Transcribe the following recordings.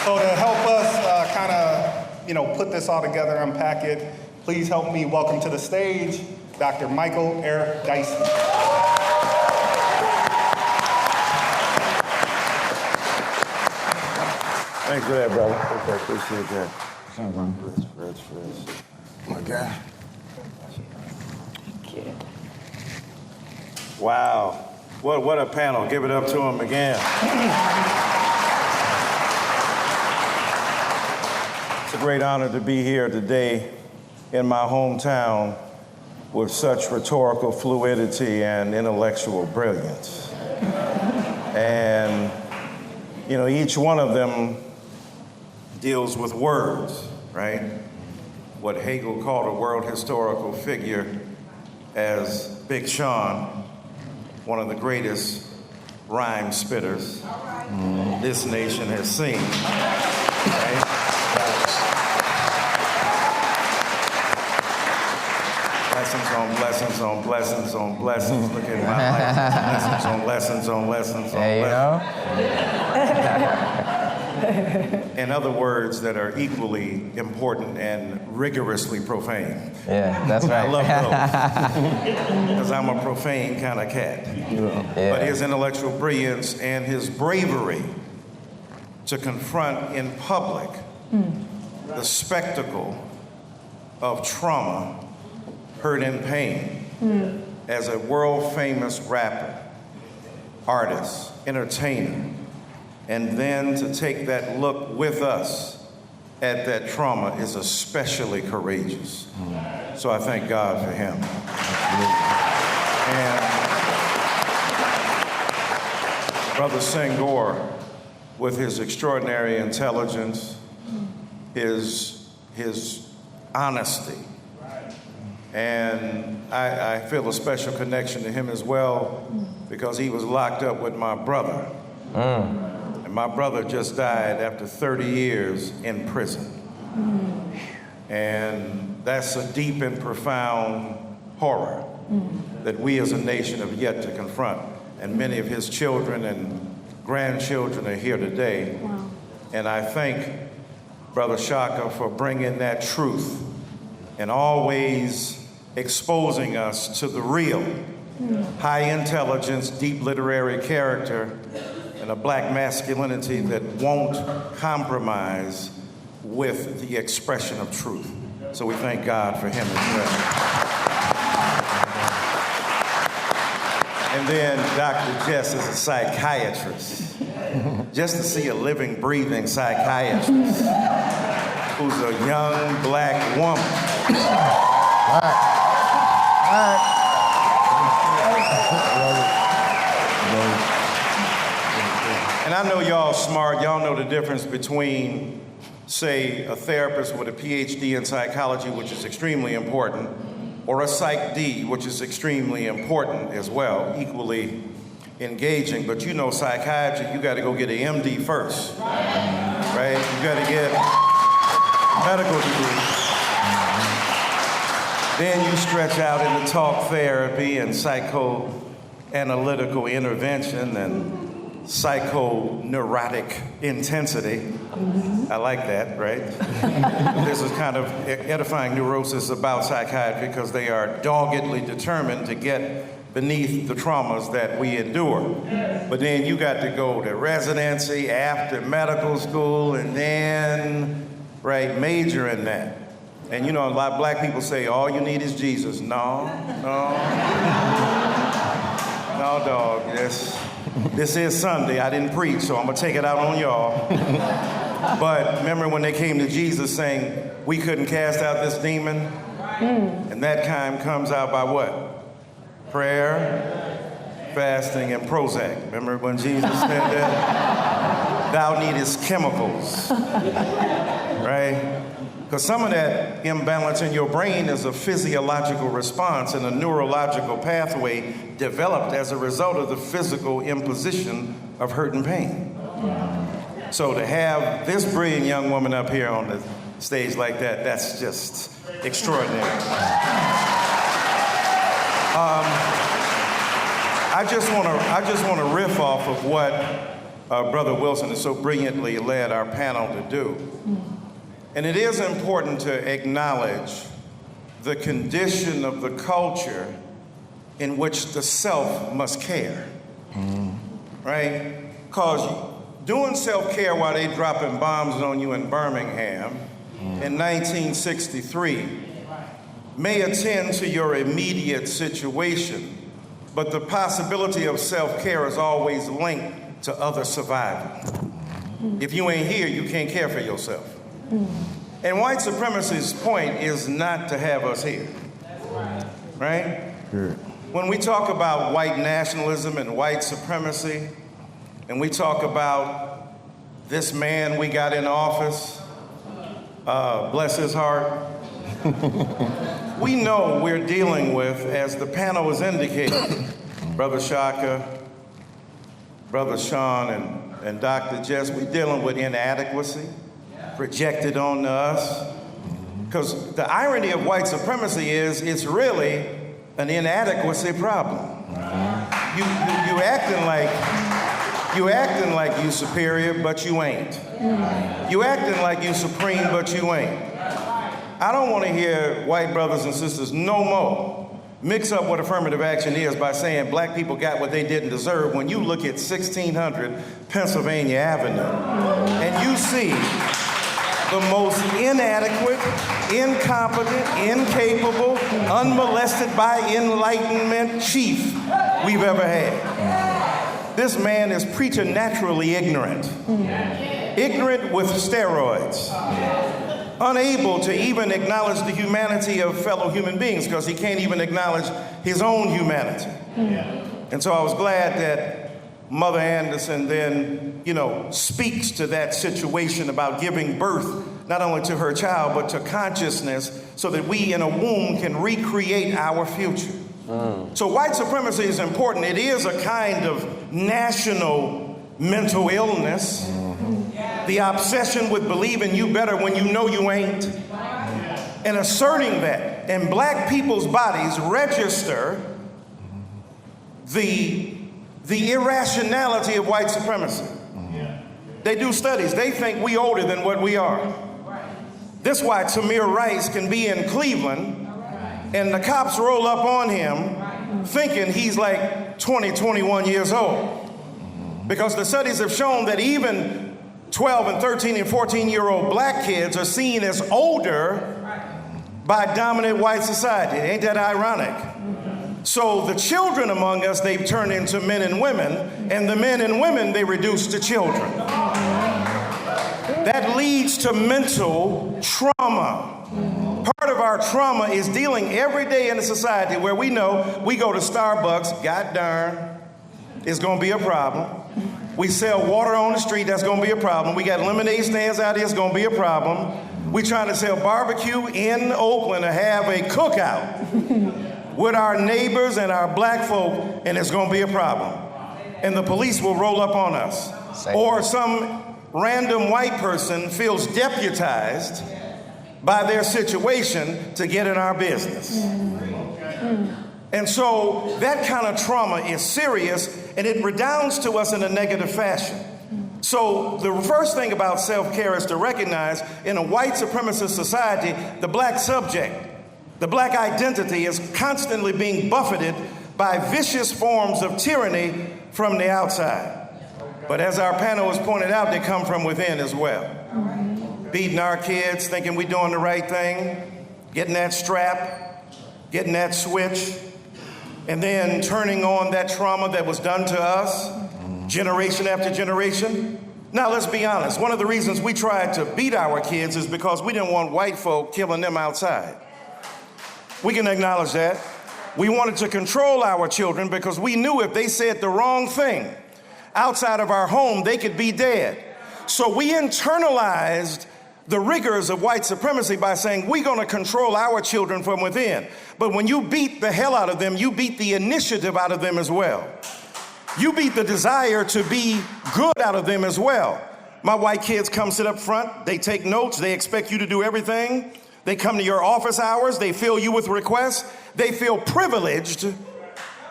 So to help us kind of, put this all together, unpack it, please help me welcome to the stage Dr. Michael Eric Dyson. Thanks for that, brother. I appreciate that. Fresh. My guy. Wow. What a panel. Give it up to him again. It's a great honor to be here today in my hometown with such rhetorical fluidity and intellectual brilliance. And, each one of them deals with words, right? What Hegel called a world historical figure as Big Sean, one of the greatest rhyme spitters this nation has seen, right? Blessings on blessings on blessings on blessings. Look at my life. Lessons on lessons on lessons on lessons. In other words that are equally important and rigorously profane. Yeah, that's right. I love those. Because I'm a profane kind of cat. Yeah. But his intellectual brilliance and his bravery to confront in public the spectacle of trauma, hurt, and pain as a world-famous rapper, artist, entertainer, and then to take that look with us at that trauma is especially courageous. So I thank God for him. And Brother Senghor, with his extraordinary intelligence, his honesty, and I feel a special connection to him as well because he was locked up with my brother. And my brother just died after 30 years in prison. And that's a deep and profound horror that we as a nation have yet to confront. And many of his children and grandchildren are here today. Wow. And I thank Brother Shaka for bringing that truth and always exposing us to the real, high intelligence, deep literary character, and a black masculinity that won't compromise with the expression of truth. So we thank God for him as well. And then Dr. Jess is a psychiatrist. Just to see a living, breathing psychiatrist who's a young black woman. All right. And I know y'all smart, y'all know the difference between, say, a therapist with a PhD in psychology, which is extremely important, or a Psych D, which is extremely important as well, equally engaging. But psychiatry, you gotta go get an MD first, right? You gotta get a medical degree. Then you stretch out into talk therapy and psychoanalytical intervention and psychoneurotic intensity. I like that, right? This is kind of edifying neurosis about psychiatry because they are doggedly determined to get beneath the traumas that we endure. But then you got to go to residency after medical school and then, major in that. And a lot of black people say, all you need is Jesus. No, dog, this is Sunday. I didn't preach, so I'm going to take it out on y'all. But remember when they came to Jesus saying, we couldn't cast out this demon? And that kind comes out by what? Prayer, fasting, and Prozac. Remember when Jesus said that? Thou needest chemicals, right? Because some of that imbalance in your brain is a physiological response and a neurological pathway developed as a result of the physical imposition of hurt and pain. So to have this brilliant young woman up here on the stage like that, that's just extraordinary. I just want to riff off of what Brother Wilson has so brilliantly led our panel to do. And it is important to acknowledge the condition of the culture in which the self must care, right? Because doing self-care while they dropping bombs on you in Birmingham in 1963 may attend to your immediate situation, but the possibility of self-care is always linked to other survival. If you ain't here, you can't care for yourself. And white supremacy's point is not to have us here, right? When we talk about white nationalism and white supremacy, and we talk about this man we got in office, bless his heart, we know we're dealing with, as the panel has indicated, Brother Shaka, Brother Sean, and Dr. Jess, we're dealing with inadequacy projected on us. Because the irony of white supremacy is it's really an inadequacy problem. You acting like you superior, but you ain't. You acting like you supreme, but you ain't. I don't want to hear white brothers and sisters no more mix up what affirmative action is by saying black people got what they didn't deserve when you look at 1600 Pennsylvania Avenue and you see the most inadequate, incompetent, incapable, unmolested by enlightenment chief we've ever had. This man is preternaturally ignorant. Ignorant with steroids. Unable to even acknowledge the humanity of fellow human beings because he can't even acknowledge his own humanity. And so I was glad that Mother Anderson then, speaks to that situation about giving birth not only to her child, but to consciousness so that we in a womb can recreate our future. So white supremacy is important. It is a kind of national mental illness. The obsession with believing you better when you know you ain't. And asserting that. And black people's bodies register the irrationality of white supremacy. They do studies. They think we older than what we are. That's why Tamir Rice can be in Cleveland and the cops roll up on him thinking he's like 20, 21 years old. Because the studies have shown that even 12 and 13 and 14-year-old black kids are seen as older by dominant white society. Ain't that ironic? So the children among us, they've turned into men and women, and the men and women they reduce to children. That leads to mental trauma. Part of our trauma is dealing every day in a society where we know we go to Starbucks, god darn, it's gonna be a problem. We sell water on the street, that's gonna be a problem. We got lemonade stands out here, it's gonna be a problem. We trying to sell barbecue in Oakland to have a cookout with our neighbors and our black folk, and it's gonna be a problem. And the police will roll up on us. Or some random white person feels deputized by their situation to get in our business. And so that kind of trauma is serious, and it redounds to us in a negative fashion. So the first thing about self-care is to recognize in a white supremacist society, the black subject, the black identity is constantly being buffeted by vicious forms of tyranny from the outside. But as our panel has pointed out, they come from within as well. Beating our kids, thinking we're doing the right thing, getting that strap, getting that switch, and then turning on that trauma that was done to us, generation after generation. Now, let's be honest. One of the reasons we tried to beat our kids is because we didn't want white folk killing them outside. We can acknowledge that. We wanted to control our children because we knew if they said the wrong thing outside of our home, they could be dead. So we internalized the rigors of white supremacy by saying we're going to control our children from within. But when you beat the hell out of them, you beat the initiative out of them as well. You beat the desire to be good out of them as well. My white kids come sit up front, they take notes, they expect you to do everything. They come to your office hours, they fill you with requests, they feel privileged,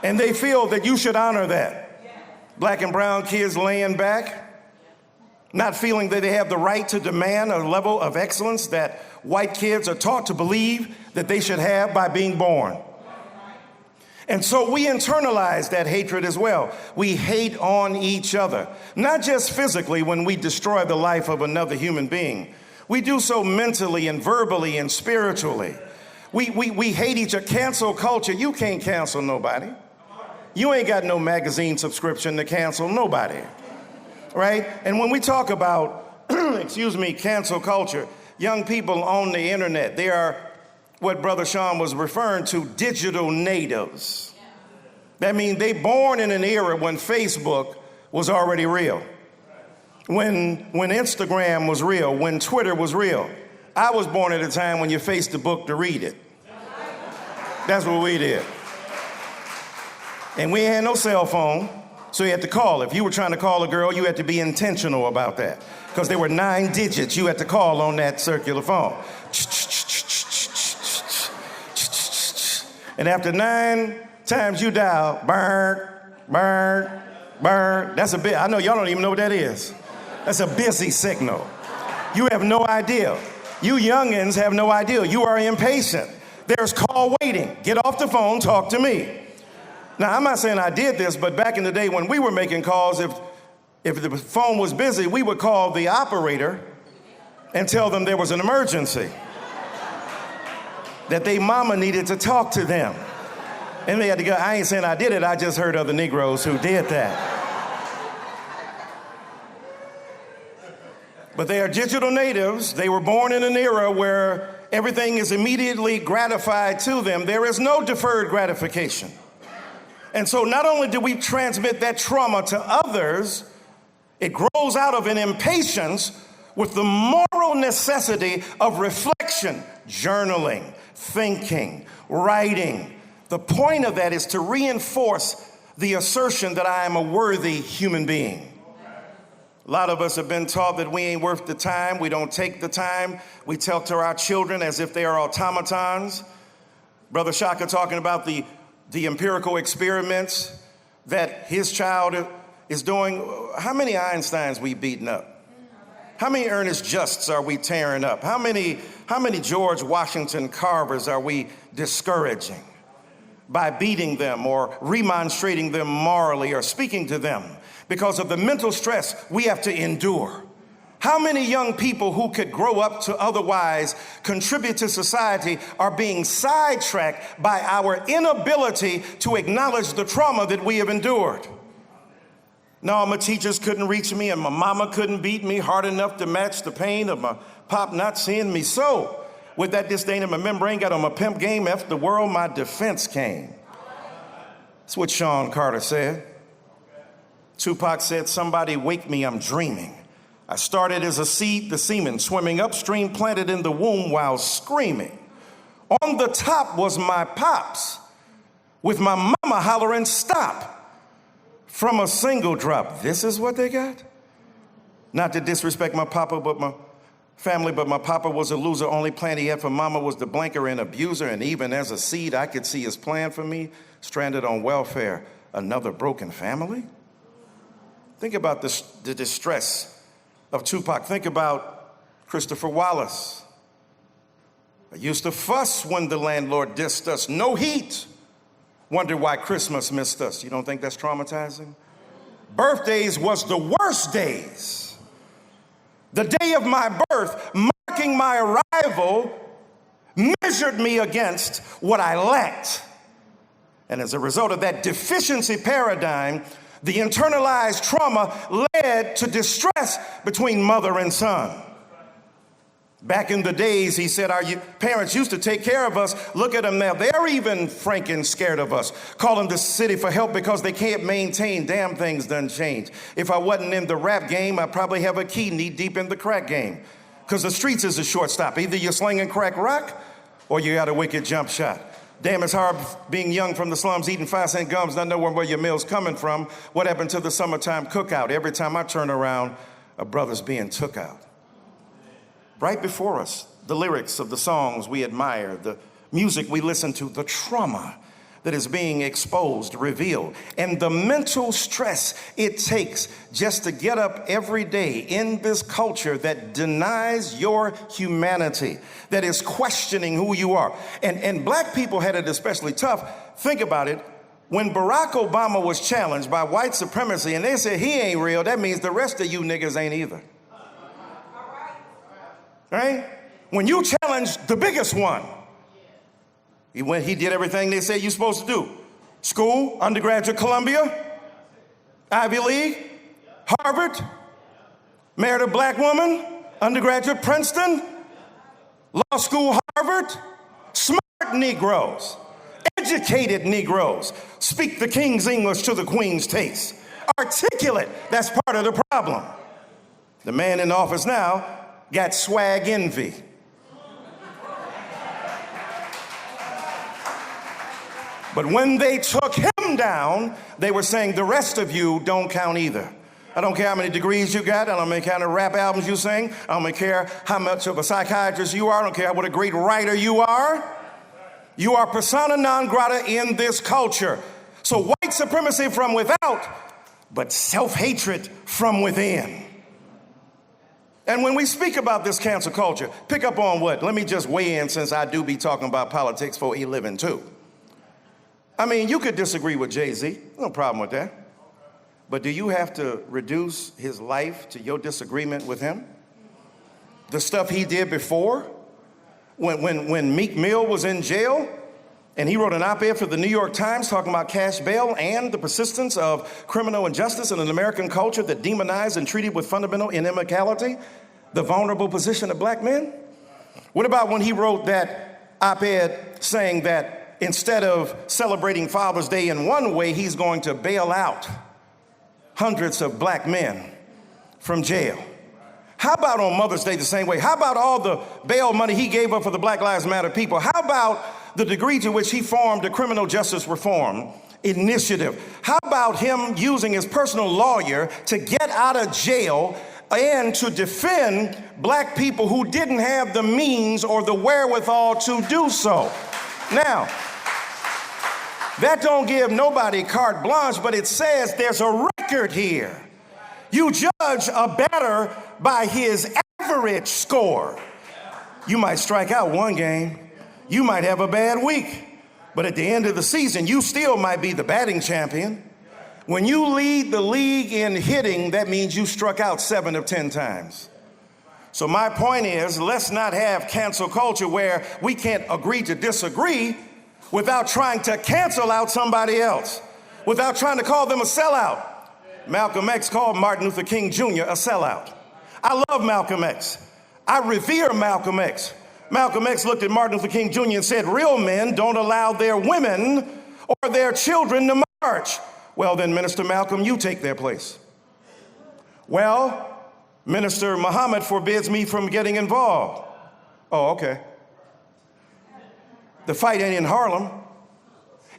and they feel that you should honor that. Black and brown kids laying back, not feeling that they have the right to demand a level of excellence that white kids are taught to believe that they should have by being born. And so we internalize that hatred as well. We hate on each other, not just physically when we destroy the life of another human being. We do so mentally and verbally and spiritually. We hate each other. Cancel culture. You can't cancel nobody. You ain't got no magazine subscription to cancel nobody, right? And when we talk about, cancel culture, young people on the internet, they are what Brother Sean was referring to, digital natives. That means they born in an era when Facebook was already real, when Instagram was real, when Twitter was real. I was born at a time when you faced the book to read it. That's what we did. And we ain't had no cell phone, so you had to call. If you were trying to call a girl, you had to be intentional about that, because there were 9 digits you had to call on that circular phone. And after 9 times you dial, burn, burn, burn. That's a bit, I know y'all don't even know what that is. That's a busy signal. You have no idea. You youngins have no idea. You are impatient. There's call waiting. Get off the phone, talk to me. Now, I'm not saying I did this, but back in the day when we were making calls, if the phone was busy, we would call the operator and tell them there was an emergency, that they mama needed to talk to them. And they had to go. I ain't saying I did it. I just heard other Negroes who did that. But they are digital natives. They were born in an era where everything is immediately gratified to them. There is no deferred gratification. And so not only do we transmit that trauma to others, it grows out of an impatience with the moral necessity of reflection, journaling, thinking, writing. The point of that is to reinforce the assertion that I am a worthy human being. A lot of us have been taught that we ain't worth the time. We don't take the time. We tell to our children as if they are automatons. Brother Shaka talking about the empirical experiments that his child is doing. How many Einsteins we beating up? How many Ernest Justs are we tearing up? How many George Washington Carvers are we discouraging by beating them or remonstrating them morally or speaking to them because of the mental stress we have to endure? How many young people who could grow up to otherwise contribute to society are being sidetracked by our inability to acknowledge the trauma that we have endured? No, my teachers couldn't reach me and my mama couldn't beat me hard enough to match the pain of my pop not seeing me. So, with that disdain in my membrane, got on my pimp game, after the world, my defense came. That's what Sean Carter said. Tupac said, somebody wake me, I'm dreaming. I started as a seed, the semen, swimming upstream, planted in the womb while screaming. On the top was my pops, with my mama hollering, stop. From a single drop, this is what they got? Not to disrespect my papa, but my family, but my papa was a loser. Only plan he had for mama was the blanker and abuser. And even as a seed, I could see his plan for me, stranded on welfare, another broken family. Think about the distress of Tupac. Think about Christopher Wallace. I used to fuss when the landlord dissed us. No heat. Wonder why Christmas missed us. You don't think that's traumatizing? Birthdays was the worst days. The day of my birth, marking my arrival, measured me against what I lacked. And as a result of that deficiency paradigm, the internalized trauma led to distress between mother and son. Back in the days, he said, our parents used to take care of us. Look at them now. They're even franken scared of us, calling the city for help because they can't maintain. Damn, things done changed. If I wasn't in the rap game, I'd probably have a key knee deep in the crack game, because the streets is a shortstop. Either you're slinging crack rock or you got a wicked jump shot. Damn, it's hard being young from the slums, eating 5-cent gums, not knowing where your meal's coming from. What happened to the summertime cookout? Every time I turn around, a brother's being took out. Right before us, the lyrics of the songs we admire, the music we listen to, the trauma that is being exposed, revealed, and the mental stress it takes just to get up every day in this culture that denies your humanity, that is questioning who you are. And black people had it especially tough. Think about it. When Barack Obama was challenged by white supremacy and they said he ain't real, that means the rest of you niggas ain't either. Right? When you challenge the biggest one, he did everything they said you're supposed to do. School, undergraduate Columbia, Ivy League, Harvard, married a black woman, undergraduate Princeton, law school Harvard, smart Negroes, educated Negroes, speak the king's English to the queen's taste. Articulate, that's part of the problem. The man in office now got swag envy. But when they took him down, they were saying the rest of you don't count either. I don't care how many degrees you got. I don't care how many rap albums you sing. I don't care how much of a psychiatrist you are. I don't care what a great writer you are. You are persona non grata in this culture. So white supremacy from without, but self-hatred from within. And when we speak about this cancel culture, pick up on what? Let me just weigh in since I do be talking about politics for a living too. I mean, you could disagree with Jay-Z, no problem with that. But do you have to reduce his life to your disagreement with him? The stuff he did before, when Meek Mill was in jail, and he wrote an op-ed for the New York Times talking about cash bail and the persistence of criminal injustice in an American culture that demonized and treated with fundamental inequality the vulnerable position of black men? What about when he wrote that op-ed saying that instead of celebrating Father's Day in one way, he's going to bail out hundreds of black men from jail? How about on Mother's Day the same way? How about all the bail money he gave up for the Black Lives Matter people? How about the degree to which he formed a criminal justice reform initiative? How about him using his personal lawyer to get out of jail and to defend black people who didn't have the means or the wherewithal to do so? Now, that don't give nobody carte blanche, but it says there's a record here. You judge a batter by his average score. You might strike out one game. You might have a bad week. But at the end of the season, you still might be the batting champion. When you lead the league in hitting, that means you struck out 7 of 10 times. So my point is, let's not have cancel culture where we can't agree to disagree without trying to cancel out somebody else, without trying to call them a sellout. Malcolm X called Martin Luther King Jr. a sellout. I love Malcolm X. I revere Malcolm X. Malcolm X looked at Martin Luther King Jr. and said, real men don't allow their women or their children to march. Well, then, Minister Malcolm, you take their place. Well, Minister Muhammad forbids me from getting involved. Oh, okay. The fight ain't in Harlem.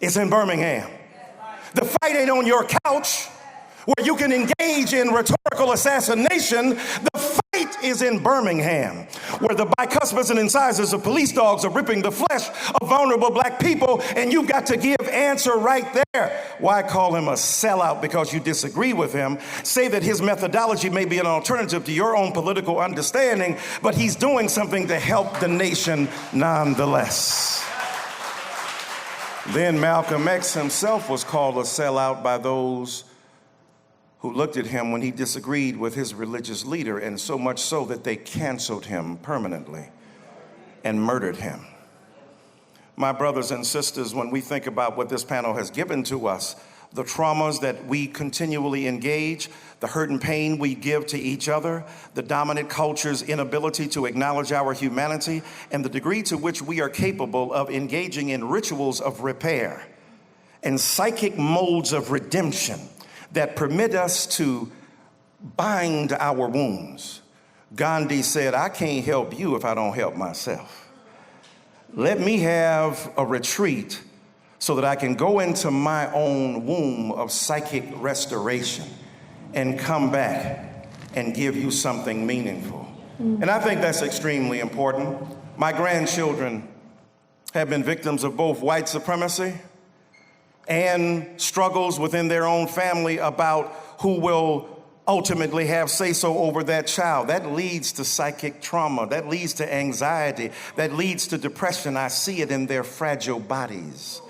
It's in Birmingham. The fight ain't on your couch where you can engage in rhetorical assassination. The fight is in Birmingham, where the bicuspids and incisors of police dogs are ripping the flesh of vulnerable black people, and you've got to give answer right there. Why call him a sellout because you disagree with him? Say that his methodology may be an alternative to your own political understanding, but he's doing something to help the nation nonetheless. Then Malcolm X himself was called a sellout by those who looked at him when he disagreed with his religious leader, and so much so that they canceled him permanently and murdered him. My brothers and sisters, when we think about what this panel has given to us, the traumas that we continually engage, the hurt and pain we give to each other, the dominant culture's inability to acknowledge our humanity, and the degree to which we are capable of engaging in rituals of repair and psychic modes of redemption that permit us to bind our wounds. Gandhi said, I can't help you if I don't help myself. Let me have a retreat so that I can go into my own womb of psychic restoration and come back and give you something meaningful. And I think that's extremely important. My grandchildren have been victims of both white supremacy and struggles within their own family about who will ultimately have say-so over that child. That leads to psychic trauma. That leads to anxiety. That leads to depression. I see it in their fragile bodies.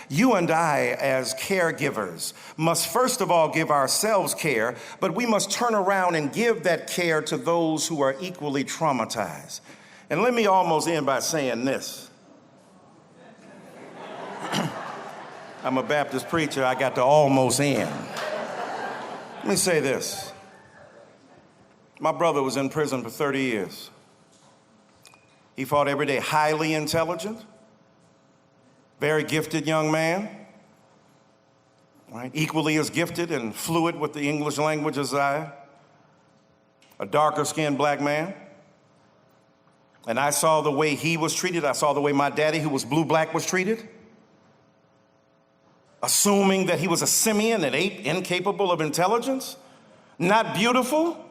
You and I, as caregivers, must first of all give ourselves care, but we must turn around and give that care to those who are equally traumatized. And let me almost end by saying this. I'm a Baptist preacher. I got to almost end. Let me say this. My brother was in prison for 30 years. He fought every day, highly intelligent, very gifted young man, right? Equally as gifted and fluid with the English language as I, a darker skinned black man. And I saw the way he was treated. I saw the way my daddy, who was blue-black, was treated. Assuming that he was a simian, an ape, incapable of intelligence, not beautiful.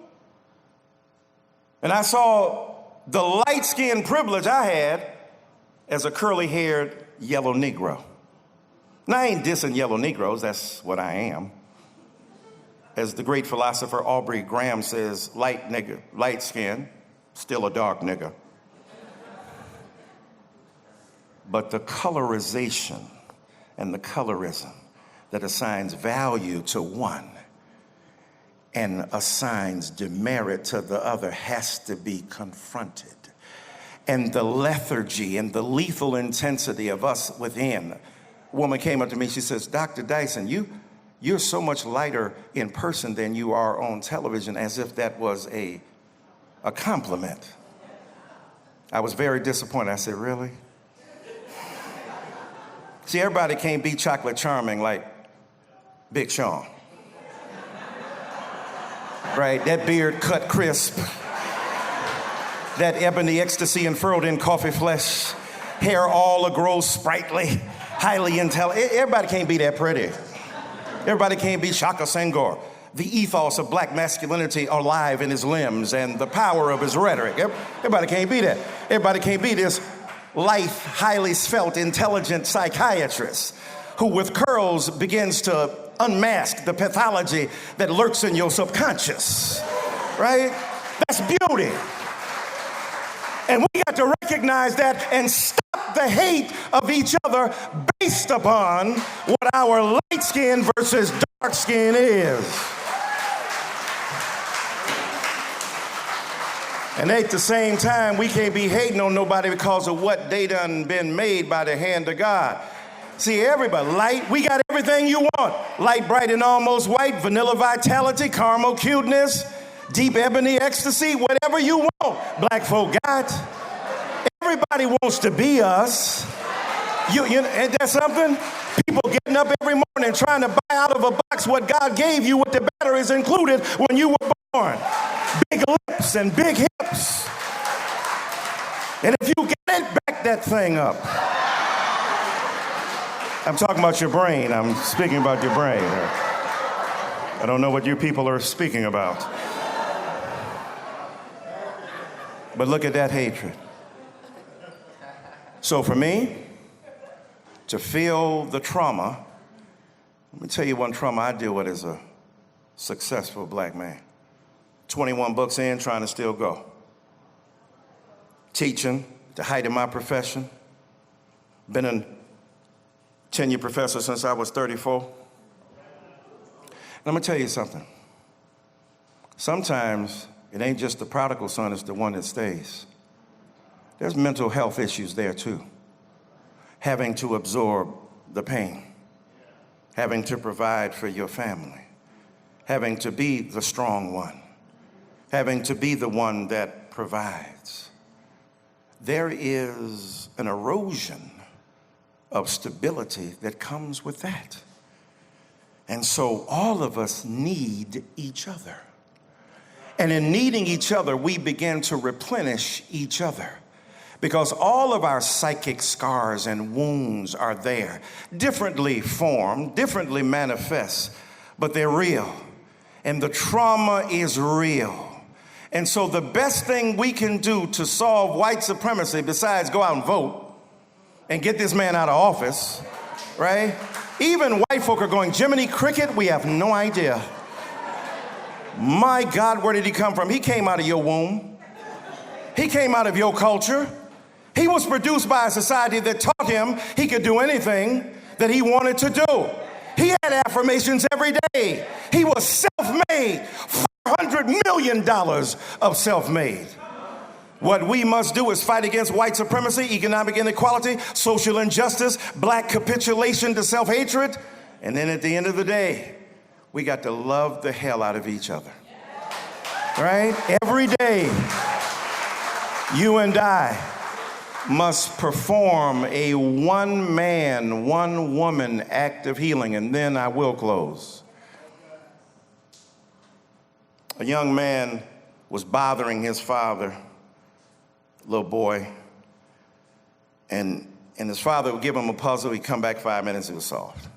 And I saw the light-skinned privilege I had as a curly-haired yellow Negro. Now, I ain't dissing yellow Negroes, that's what I am. As the great philosopher Aubrey Graham says, light skin, still a dark nigger. But the colorization and the colorism that assigns value to one and assigns demerit to the other has to be confronted. And the lethargy and the lethal intensity of us within. A woman came up to me, she says, Dr. Dyson, you're so much lighter in person than you are on television, as if that was a compliment. I was very disappointed. I said, really? See, everybody can't be chocolate charming like Big Sean. Right? That beard cut crisp. That ebony ecstasy unfurled in coffee flesh. Hair all aglow sprightly. Highly intelligent. Everybody can't be that pretty. Everybody can't be Shaka Senghor. The ethos of black masculinity alive in his limbs and the power of his rhetoric. Everybody can't be that. Everybody can't be this lithe, highly svelte, intelligent psychiatrist who with curls begins to unmask the pathology that lurks in your subconscious, right? That's beauty. And we got to recognize that and stop the hate of each other based upon what our light skin versus dark skin is. And at the same time, we can't be hating on nobody because of what they done been made by the hand of God. See, everybody, light, we got everything you want. Light, bright, and almost white, vanilla vitality, caramel cuteness, deep ebony ecstasy, whatever you want. Black folk got. Everybody wants to be us. Ain't that something? People getting up every morning trying to buy out of a box what God gave you with the batteries included when you were born. Big lips and big hips. And if you get it, back that thing up. I'm talking about your brain. I'm speaking about your brain. I don't know what you people are speaking about. But look at that hatred. So for me, to feel the trauma, let me tell you one trauma I deal with as a successful black man. 21 books in, trying to still go. Teaching, the height of my profession. Been a tenure professor since I was 34. And I'm gonna tell you something. Sometimes it ain't just the prodigal son, it's the one that stays. There's mental health issues there too. Having to absorb the pain. Having to provide for your family. Having to be the strong one. Having to be the one that provides. There is an erosion of stability that comes with that. And so all of us need each other. And in needing each other, we begin to replenish each other. Because all of our psychic scars and wounds are there, differently formed, differently manifest, but they're real. And the trauma is real. And so the best thing we can do to solve white supremacy, besides go out and vote and get this man out of office, right, Even white folk are going, Jiminy Cricket, we have no idea. My God, where did he come from? He came out of your womb. He came out of your culture. He was produced by a society that taught him he could do anything that he wanted to do. He had affirmations every day. He was self-made, $400 million of self-made. What we must do is fight against white supremacy, economic inequality, social injustice, black capitulation to self-hatred. And then at the end of the day, we got to love the hell out of each other. Right? Every day, you and I must perform a one-man, one-woman act of healing. And then I will close. A young man was bothering his father, little boy, and his father would give him a puzzle. He'd come back 5 minutes, it was solved.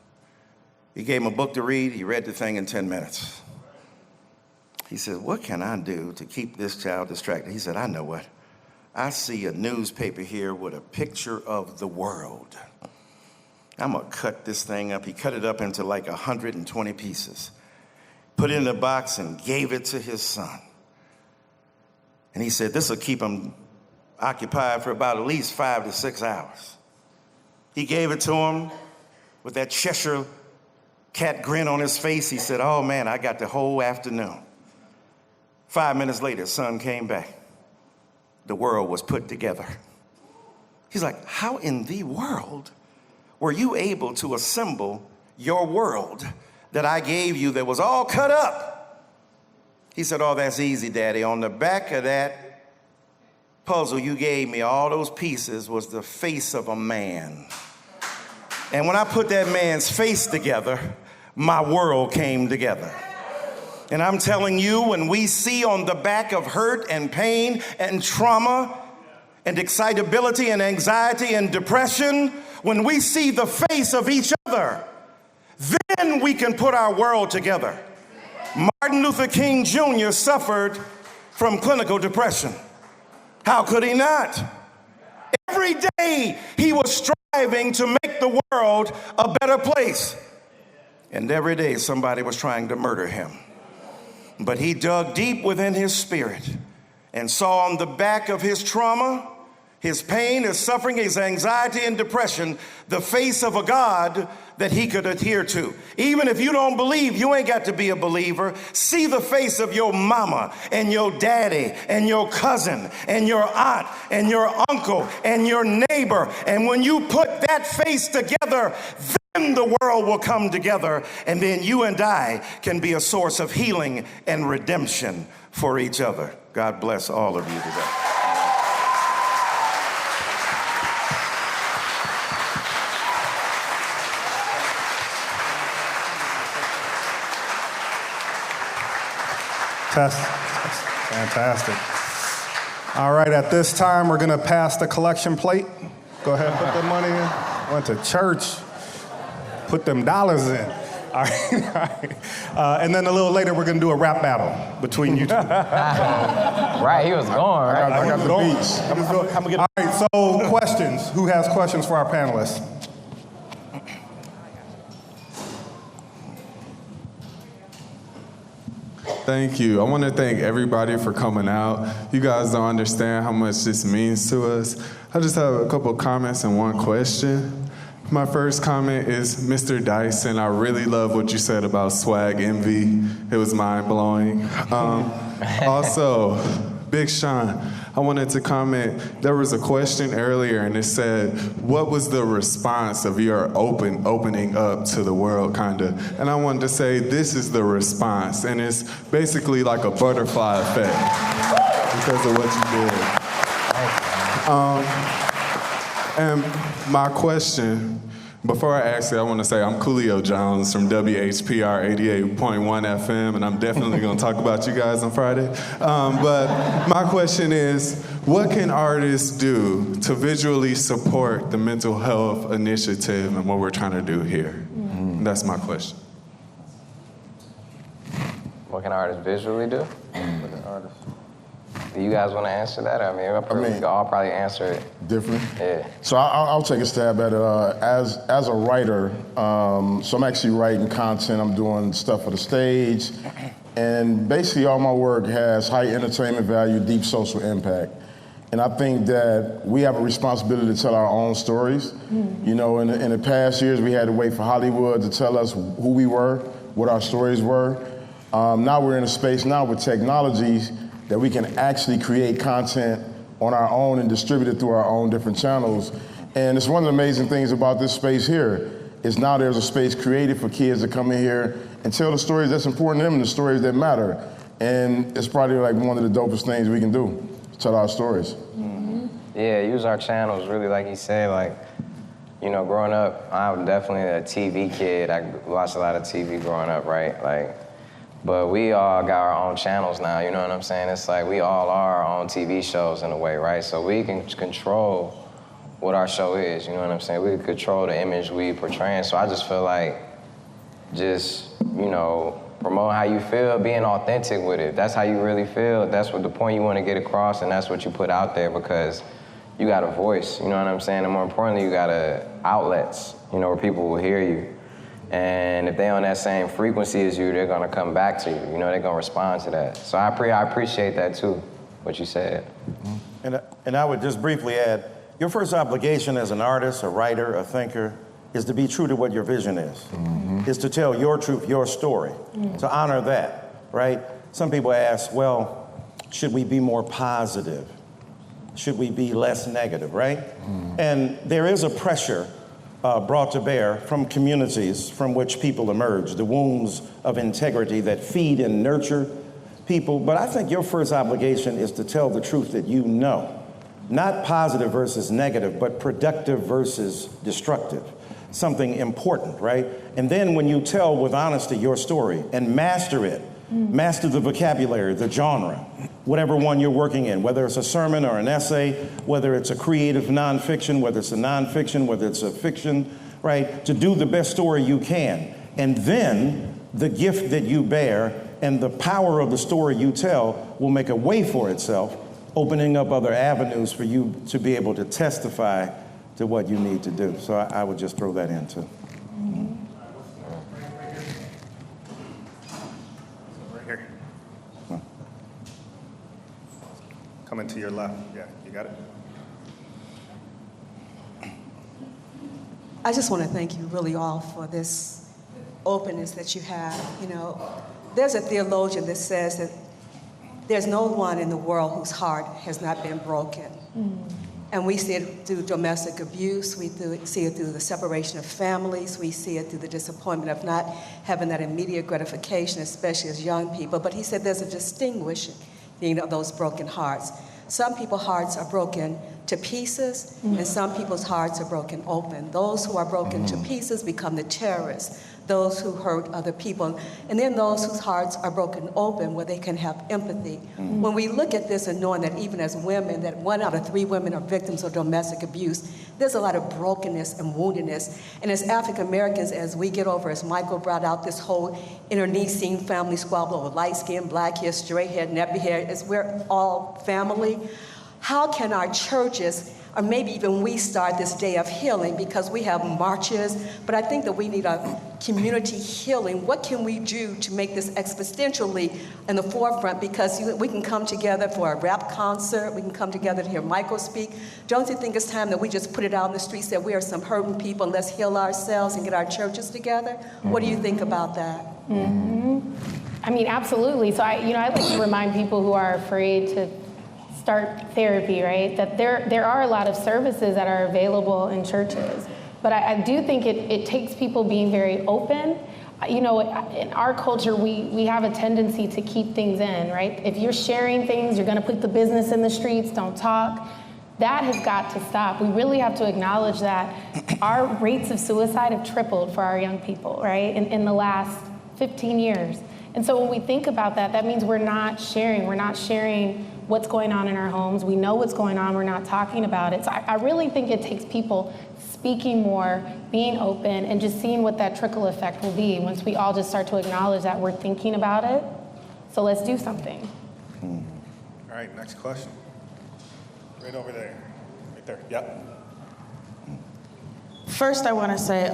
He gave him a book to read. He read the thing in 10 minutes. He said, what can I do to keep this child distracted? He said, I know what. I see a newspaper here with a picture of the world. I'm going to cut this thing up. He cut it up into like 120 pieces, put it in a box and gave it to his son. And he said, this will keep him occupied for about at least 5 to 6 hours. He gave it to him with that Cheshire cat grin on his face. He said, oh man, I got the whole afternoon. 5 minutes later, son came back. The world was put together. He's like, how in the world were you able to assemble your world that I gave you that was all cut up? He said, oh, that's easy, Daddy. On the back of that puzzle you gave me, all those pieces was the face of a man. And when I put that man's face together, my world came together. And I'm telling you, when we see on the back of hurt and pain and trauma and excitability and anxiety and depression, when we see the face of each other, then we can put our world together. Martin Luther King Jr. suffered from clinical depression. How could he not? Every day he was striving to make the world a better place. And every day somebody was trying to murder him. But he dug deep within his spirit and saw on the back of his trauma, his pain, his suffering, his anxiety and depression, the face of a God that he could adhere to. Even if you don't believe, you ain't got to be a believer. See the face of your mama and your daddy and your cousin and your aunt and your uncle and your neighbor. And when you put that face together, then the world will come together, and then you and I can be a source of healing and redemption for each other. God bless all of you today. Fantastic. All right, at this time, we're going to pass the collection plate. Go ahead, put the money in. Went to church. Put them dollars in. All right. And then a little later, we're going to do a rap battle between you two. Right, he was going, right? I got the beats. All right, so questions. Who has questions for our panelists? Thank you. I want to thank everybody for coming out. You guys don't understand how much this means to us. I just have a couple of comments and one question. My first comment is, Mr. Dyson, I really love what you said about swag envy. It was mind-blowing. Also, Big Sean, I wanted to comment, there was a question earlier and it said, what was the response of your opening up to the world, kinda? And I wanted to say, this is the response, and it's basically like a butterfly effect because of what you did. And my question, before I ask it, I want to say I'm Coolio Jones from WHPR 88.1 FM, and I'm definitely going to talk about you guys on Friday. But my question is, what can artists do to visually support the mental health initiative and what we're trying to do here? That's my question. What can artists visually do? What can artists? Do you guys want to answer that? I mean, we could all probably answer it. Different? Yeah. So I'll take a stab at it. As a writer, so I'm actually writing content. I'm doing stuff for the stage. And basically all my work has high entertainment value, deep social impact. And I think that we have a responsibility to tell our own stories. You know, in the past years, we had to wait for Hollywood to tell us who we were, what our stories were. Now we're in a space now with technologies that we can actually create content on our own and distribute it through our own different channels. And it's one of the amazing things about this space here is now there's a space created for kids to come in here and tell the stories that's important to them and the stories that matter. And it's probably like one of the dopest things we can do, tell our stories. Yeah, use our channels, really, like he said, like, you know, growing up, I'm definitely a TV kid. I watched a lot of TV growing up, right? Like, but we all got our own channels now, you know what I'm saying? It's like we all are our own TV shows in a way, right? So we can control what our show is, you know what I'm saying? We can control the image we portraying. So I just feel like just, you know, promote how you feel, being authentic with it. That's how you really feel. That's what the point you want to get across, and that's what you put out there because you got a voice, you know what I'm saying? And more importantly, you got outlets, you know, where people will hear you. And if they're on that same frequency as you, they're gonna come back to you. You know, they're gonna respond to that. So I appreciate that too, what you said. And I would just briefly add, your first obligation as an artist, a writer, a thinker, is to be true to what your vision is. Is to tell your truth, your story, to honor that, right? Some people ask, well, should we be more positive? Should we be less negative, right? And there is a pressure brought to bear from communities from which people emerge, the wombs of integrity that feed and nurture people. But I think your first obligation is to tell the truth that you know. Not positive versus negative, but productive versus destructive. Something important, right? And then when you tell with honesty your story and master it, master the vocabulary, the genre, whatever one you're working in, whether it's a sermon or an essay, whether it's a creative nonfiction, whether it's a nonfiction, whether it's a fiction, right? To do the best story you can. And then the gift that you bear and the power of the story you tell will make a way for itself, opening up other avenues for you to be able to testify to what you need to do. So I would just throw that in too. Right here. Coming to your left. Yeah, you got it. I just want to thank you really all for this openness that you have. You know, there's a theologian that says that there's no one in the world whose heart has not been broken. And we see it through domestic abuse, we see it through the separation of families, we see it through the disappointment of not having that immediate gratification, especially as young people. But he said there's a distinguishing of those broken hearts. Some people's hearts are broken to pieces, and some people's hearts are broken open. Those who are broken to pieces become the terrorists, those who hurt other people, and then those whose hearts are broken open where they can have empathy. When we look at this and knowing that even as women, that 1 out of 3 women are victims of domestic abuse, there's a lot of brokenness and woundedness. And as African Americans, as we get over, as Michael brought out this whole internecine family squabble of light skin, black hair, straight hair, nappy hair, as we're all family, how can our churches, or maybe even we, start this day of healing? Because we have marches, but I think that we need a community healing. What can we do to make this exponentially in the forefront? Because we can come together for a rap concert, we can come together to hear Michael speak. Don't you think it's time that we just put it out in the streets that we are some hurting people and let's heal ourselves and get our churches together? What do you think about that? I mean, absolutely. So I like to remind people who are afraid to start therapy, right? That there are a lot of services that are available in churches. But I do think it takes people being very open. You know, in our culture, we have a tendency to keep things in, right? If you're sharing things, you're gonna put the business in the streets, don't talk. That has got to stop. We really have to acknowledge that our rates of suicide have tripled for our young people, right? In the last 15 years. And so when we think about that, that means we're not sharing what's going on in our homes. We know what's going on, we're not talking about it. So I really think it takes people speaking more, being open, and just seeing what that trickle effect will be once we all just start to acknowledge that we're thinking about it. So let's do something. All right, next question. Right over there. Right there. Yep. First, I want to say,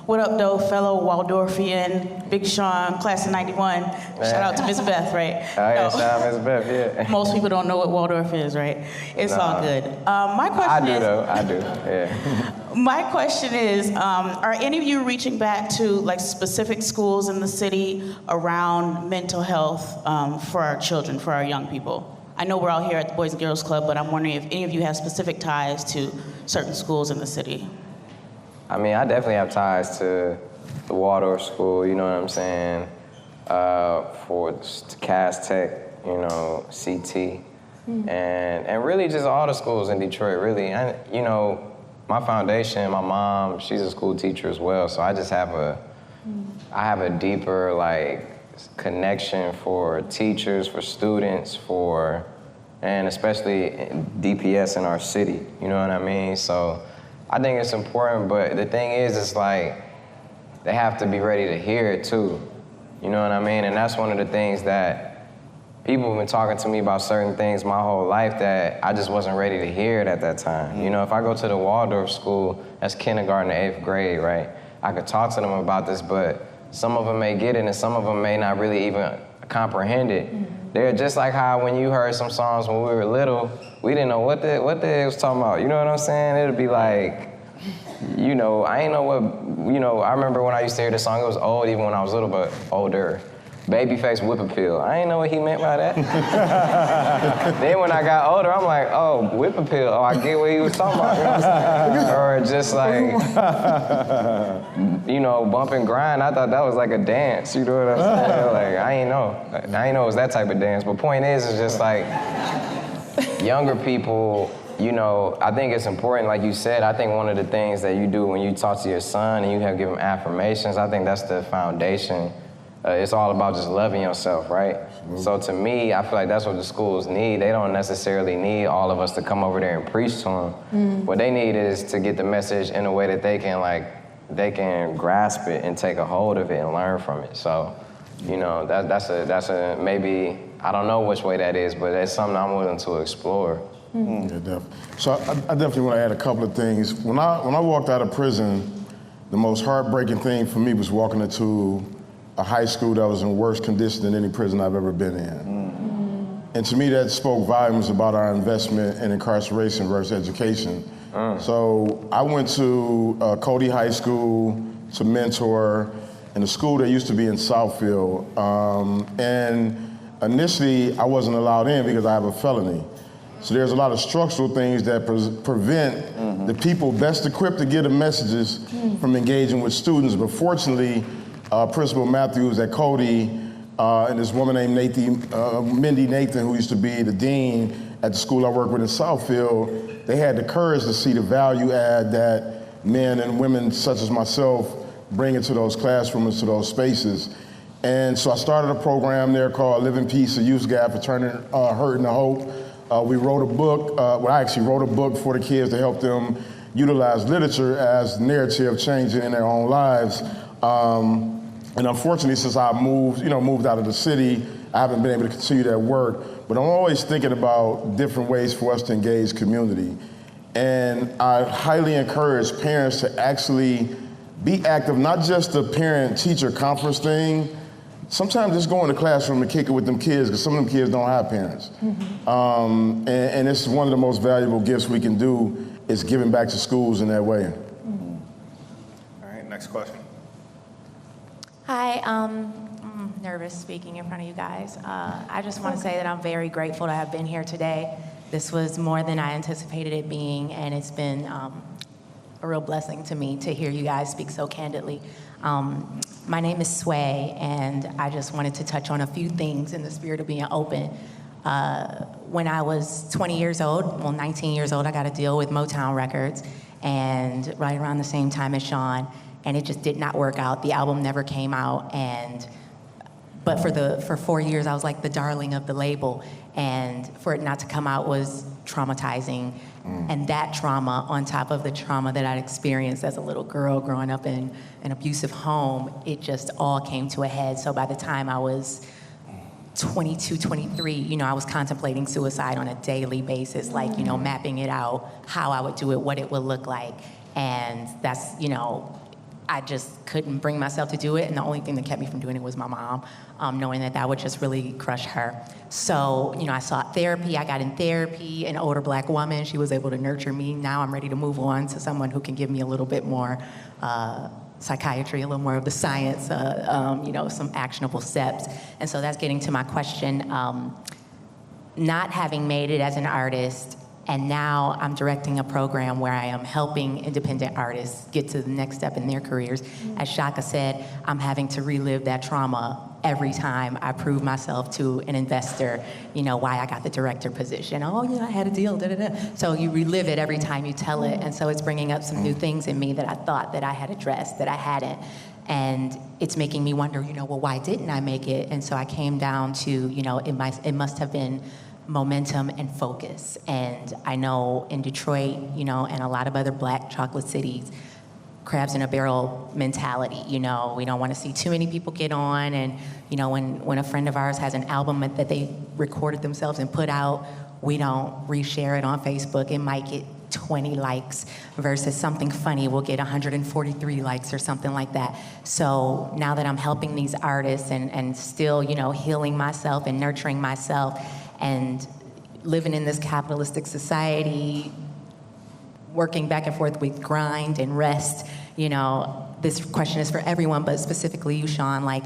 what up, though, fellow Waldorfian, Big Sean, class of 91. Shout out to Miss Beth, right? Yeah, shout out Miss Beth, yeah. Most people don't know what Waldorf is, right? It's all good. My question I do, yeah. My question is, are any of you reaching back to like specific schools in the city around mental health for our children, for our young people? I know we're all here at the Boys and Girls Club, but I'm wondering if any of you have specific ties to certain schools in the city. I mean, I definitely have ties to the Waldorf School, you know what I'm saying, for Cass Tech, you know, CT, and really just all the schools in Detroit, really. And, you know, my foundation, my mom, she's a school teacher as well, so I just have I have a deeper, like, connection for teachers, for students, and especially DPS in our city, you know what I mean? So I think it's important, but the thing is, it's like, they have to be ready to hear it too, you know what I mean? And that's one of the things that people have been talking to me about certain things my whole life that I just wasn't ready to hear it at that time. You know, if I go to the Waldorf school, that's kindergarten to 8th grade, right? I could talk to them about this, but some of them may get it and some of them may not really even comprehend it. They're just like how when you heard some songs when we were little, we didn't know what the hell was talking about. You know what I'm saying? It'd be like, you know, I ain't know what, you know, I remember when I used to hear the song, it was old even when I was little, but older. Babyface whip appeal. I ain't know what he meant by that. Then when I got older, I'm like, oh, whip appeal. Oh, I get what he was talking about. You know what I'm saying? Or just like, you know, bump and grind. I thought that was like a dance. You know what I'm saying? Like, I ain't know it was that type of dance. But point is, it's just like, younger people, you know, I think it's important, like you said, I think one of the things that you do when you talk to your son and you have give him affirmations, I think that's the foundation. It's all about just loving yourself, right? So to me, I feel like that's what the schools need. They don't necessarily need all of us to come over there and preach to them. What they need is to get the message in a way that they can grasp it and take a hold of it and learn from it. So, you know, that's a maybe, I don't know which way that is, but that's something I'm willing to explore. Yeah, definitely. So I definitely want to add a couple of things. When I walked out of prison, the most heartbreaking thing for me was walking into a high school that was in worse condition than any prison I've ever been in. And to me, that spoke volumes about our investment in incarceration versus education. So I went to Cody High School to mentor in a school that used to be in Southfield. And initially, I wasn't allowed in because I have a felony. So there's a lot of structural things that prevent the people best equipped to get the messages from engaging with students. But fortunately, Principal Matthews at Cody and this woman named Mindy Nathan, who used to be the dean at the school I work with in Southfield, they had the courage to see the value add that men and women such as myself bring into those classrooms, to those spaces. And so I started a program there called Live in Peace, a Youth Gap for Turning Hurt into Hope. We wrote a book, I actually wrote a book for the kids to help them utilize literature as narrative changing in their own lives. And unfortunately, since I moved out of the city, I haven't been able to continue that work. But I'm always thinking about different ways for us to engage community. And I highly encourage parents to actually be active, not just the parent-teacher conference thing. Sometimes just go in the classroom and kick it with them kids, because some of them kids don't have parents. And it's one of the most valuable gifts we can do is giving back to schools in that way. All right, next question. Hi, I'm nervous speaking in front of you guys. I just want to say that I'm very grateful to have been here today. This was more than I anticipated it being, and it's been a real blessing to me to hear you guys speak so candidly. My name is Sway, and I just wanted to touch on a few things in the spirit of being open. When I was 20 years old, 19 years old, I got a deal with Motown Records, and right around the same time as Sean, and it just did not work out. The album never came out, but for 4 years, I was like the darling of the label, and for it not to come out was traumatizing. And that trauma, on top of the trauma that I'd experienced as a little girl growing up in an abusive home, it just all came to a head. So by the time I was 22, 23, I was contemplating suicide on a daily basis, like, mapping it out, how I would do it, what it would look like. And that's, I just couldn't bring myself to do it. And the only thing that kept me from doing it was my mom, knowing that would just really crush her. So, I sought therapy. I got in therapy, an older Black woman. She was able to nurture me. Now I'm ready to move on to someone who can give me a little bit more psychiatry, a little more of the science, some actionable steps. And so that's getting to my question. Not having made it as an artist, and now I'm directing a program where I am helping independent artists get to the next step in their careers. As Shaka said, I'm having to relive that trauma every time I prove myself to an investor, why I got the director position. Oh, yeah, I had a deal, da-da-da. So you relive it every time you tell it. And so it's bringing up some new things in me that I thought that I had addressed, that I hadn't. And it's making me wonder, well, why didn't I make it? And so I came down to, it must have been momentum and focus. And I know in Detroit, and a lot of other Black chocolate cities, crabs in a barrel mentality. We don't want to see too many people get on. And, when a friend of ours has an album that they recorded themselves and put out, we don't reshare it on Facebook. It might get 20 likes versus something funny will get 143 likes or something like that. So now that I'm helping these artists and still, healing myself and nurturing myself and living in this capitalistic society, working back and forth with grind and rest, this question is for everyone, but specifically you, Sean, like,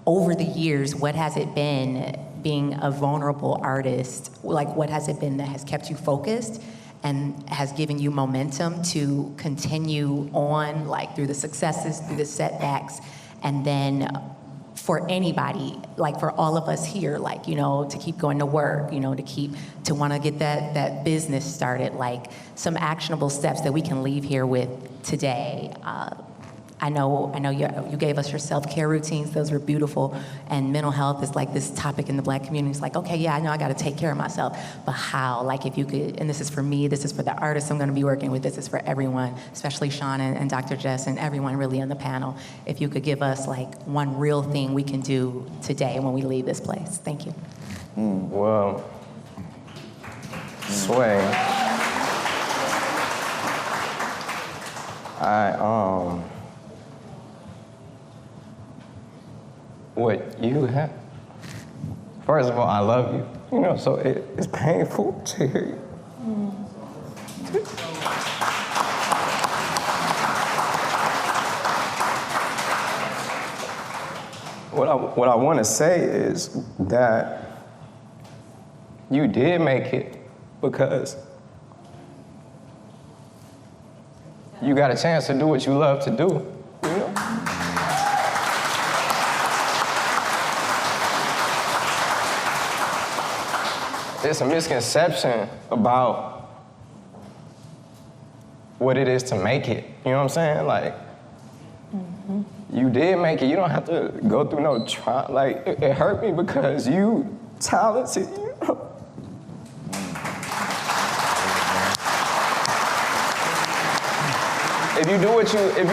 over the years, what has it been being a vulnerable artist? Like, what has it been that has kept you focused and has given you momentum to continue on, like, through the successes, through the setbacks, and then for anybody, like for all of us here, like, to keep going to work, to want to get that business started, like some actionable steps that we can leave here with today. I know you gave us your self-care routines. Those were beautiful. And mental health is like this topic in the Black community. It's like, okay, yeah, I know I got to take care of myself. But how? Like, if you could, and this is for me, this is for the artists I'm going to be working with, this is for everyone, especially Sean and Dr. Jess and everyone really on the panel. If you could give us like one real thing we can do today when we leave this place. Thank you. Well, Sway, what you have. First of all, I love you. So it's painful to hear you. What I want to say is that you did make it because you got a chance to do what you love to do. There's a misconception about what it is to make it. You know what I'm saying? Like, you did make it. You don't have to go through no trial. Like, it hurt me because you talented. If you're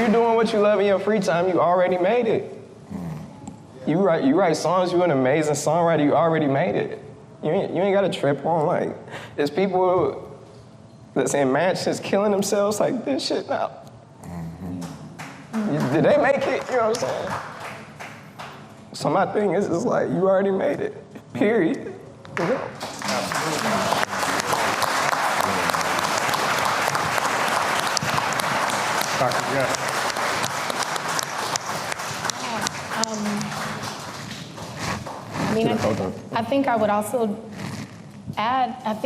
doing what you love in your free time, you already made it. You write songs. You're an amazing songwriter. You already made it. You ain't got to trip on, like, there's people that's in mansions killing themselves like this shit now. Did they make it? You know what I'm saying? So my thing is like, you already made it, period. Dr. Jess. I think I would also add, I just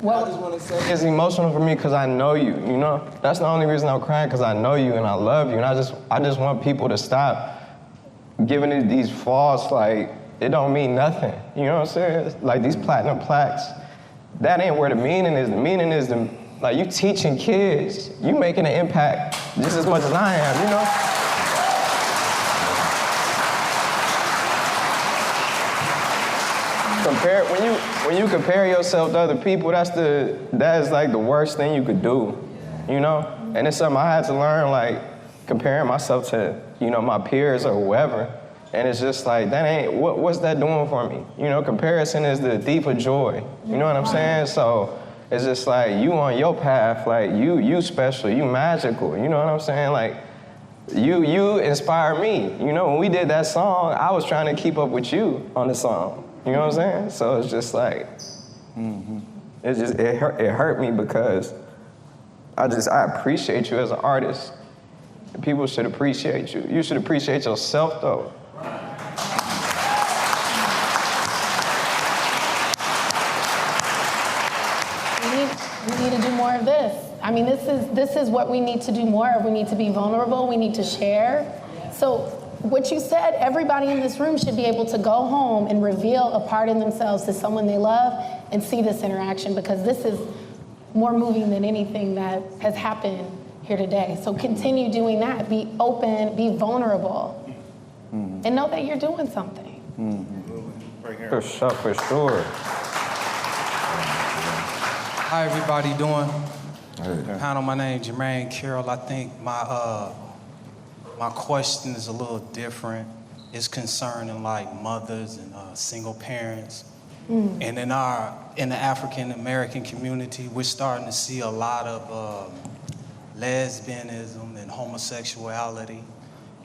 want to say it's emotional for me because I know you, That's the only reason I'm crying, because I know you and I love you. And I just want people to stop giving it these false, like, it don't mean nothing. You know what I'm saying? Like, these platinum plaques, that ain't where the meaning is. The meaning is, like, you teaching kids. You making an impact just as much as I am, When you compare yourself to other people, that is like the worst thing you could do, And it's something I had to learn, like comparing myself to, my peers or whoever. And it's just like, that ain't, what's that doing for me? You know, comparison is the thief of joy. You know what I'm saying? So it's just like, you on your path, like, you special, you magical. You know what I'm saying? Like, you inspire me. You know, when we did that song, I was trying to keep up with you on the song. You know what I'm saying? So it's just like, it hurt me because I appreciate you as an artist. People should appreciate you. You should appreciate yourself, though. We need to do more of this. I mean, this is what we need to do more of. We need to be vulnerable. We need to share. So what you said, everybody in this room should be able to go home and reveal a part in themselves to someone they love and see this interaction, because this is more moving than anything that has happened here today. So continue doing that. Be open, be vulnerable, and know that you're doing something. Right here. For sure. How everybody doing? Panel, my name is Jermaine Carroll. I think my question is a little different. It's concerning like mothers and single parents. And in the African American community, we're starting to see a lot of lesbianism and homosexuality.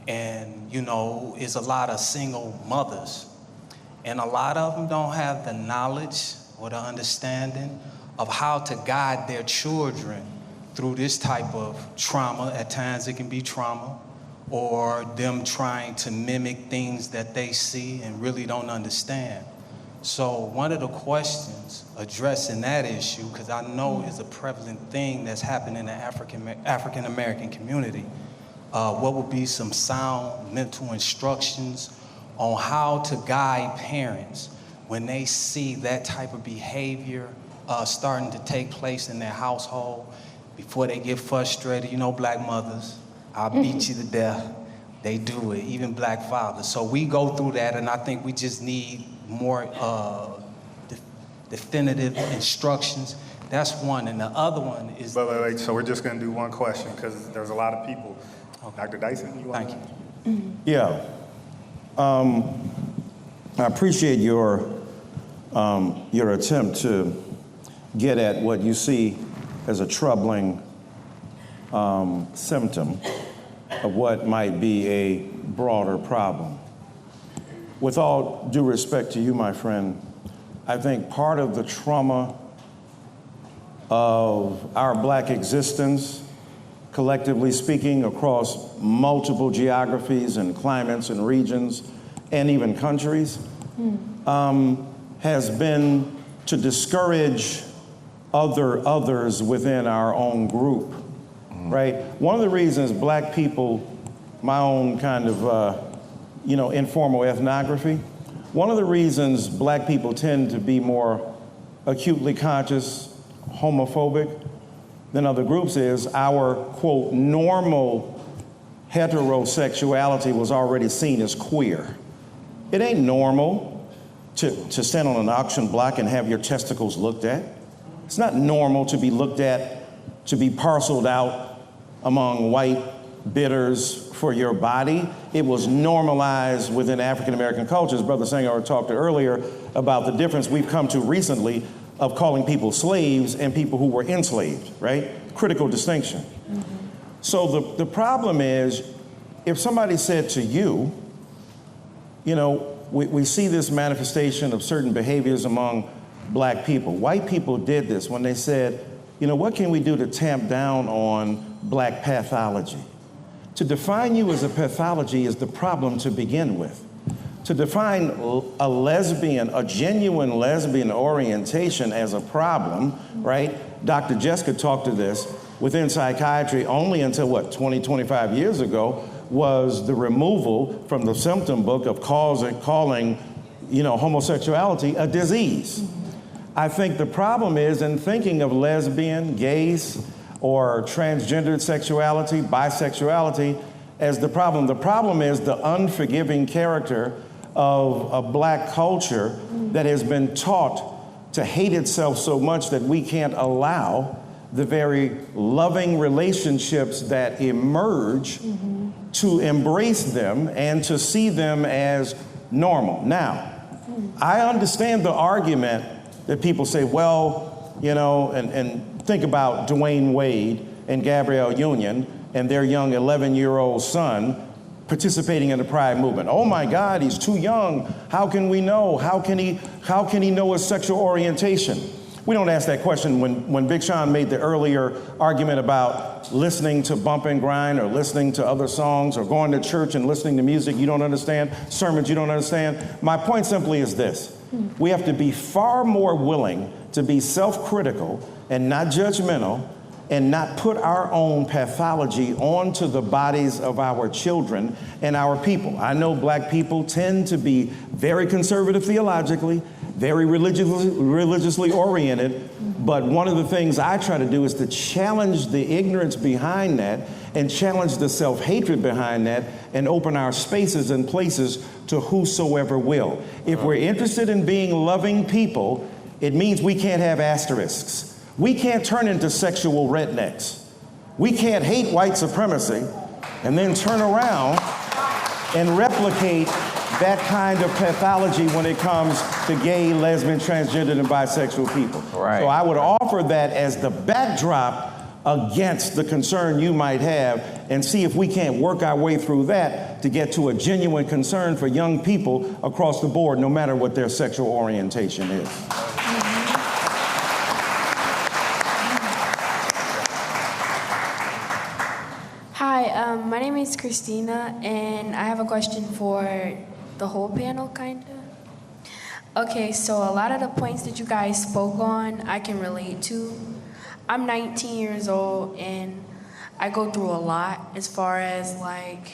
And, you know, it's a lot of single mothers. And a lot of them don't have the knowledge or the understanding of how to guide their children through this type of trauma. At times it can be trauma, or them trying to mimic things that they see and really don't understand. So one of the questions addressing that issue, because I know is a prevalent thing that's happening in the African American community, what would be some sound mental instructions on how to guide parents when they see that type of behavior starting to take place in their household, before they get frustrated? You know, black mothers, I'll beat you to death. They do it, even black fathers. So we go through that, and I think we just need more definitive instructions. That's one, and the other one is... Wait, so we're just gonna do one question, because there's a lot of people. Okay. Dr. Dyson, you want Thank you. Yeah. I appreciate your attempt to get at what you see as a troubling symptom of what might be a broader problem. With all due respect to you, my friend, I think part of the trauma of our black existence, collectively speaking, across multiple geographies and climates and regions and even countries, has been to discourage others within our own group, right? One of the reasons black people, my own kind of, informal ethnography, one of the reasons black people tend to be more acutely conscious, homophobic than other groups is our, quote, normal heterosexuality was already seen as queer. It ain't normal to stand on an auction block and have your testicles looked at. It's not normal to be looked at, to be parceled out among white bidders for your body. It was normalized within African American cultures. Brother Senghor talked earlier about the difference we've come to recently of calling people slaves and people who were enslaved, right? Critical distinction. So the problem is, if somebody said to you, we see this manifestation of certain behaviors among black people. White people did this when they said, what can we do to tamp down on black pathology? To define you as a pathology is the problem to begin with. To define a lesbian, a genuine lesbian orientation as a problem, right? Dr. Jessica talked to this within psychiatry only until 20, 25 years ago, was the removal from the symptom book of calling homosexuality a disease. I think the problem is in thinking of lesbian, gays, or transgendered sexuality, bisexuality as the problem. The problem is the unforgiving character of a black culture that has been taught to hate itself so much that we can't allow the very loving relationships that emerge to embrace them and to see them as normal. Now, I understand the argument that people say, well, you know, and think about Dwayne Wade and Gabrielle Union and their young 11-year-old son participating in the Pride movement. Oh my God, he's too young. How can we know? How can he know his sexual orientation? We don't ask that question. When Big Sean made the earlier argument about listening to Bump and Grind or listening to other songs or going to church and listening to music you don't understand, sermons you don't understand, my point simply is this. We have to be far more willing to be self-critical and not judgmental and not put our own pathology onto the bodies of our children and our people. I know black people tend to be very conservative theologically, very religiously oriented, but one of the things I try to do is to challenge the ignorance behind that and challenge the self-hatred behind that and open our spaces and places to whosoever will. If we're interested in being loving people, it means we can't have asterisks. We can't turn into sexual rednecks. We can't hate white supremacy and then turn around and replicate that kind of pathology when it comes to gay, lesbian, transgender, and bisexual people. Right. So I would offer that as the backdrop against the concern you might have and see if we can't work our way through that to get to a genuine concern for young people across the board, no matter what their sexual orientation is. Hi, my name is Christina, and I have a question for the whole panel, kind of. Okay, so a lot of the points that you guys spoke on, I can relate to. I'm 19 years old, and I go through a lot as far as, like,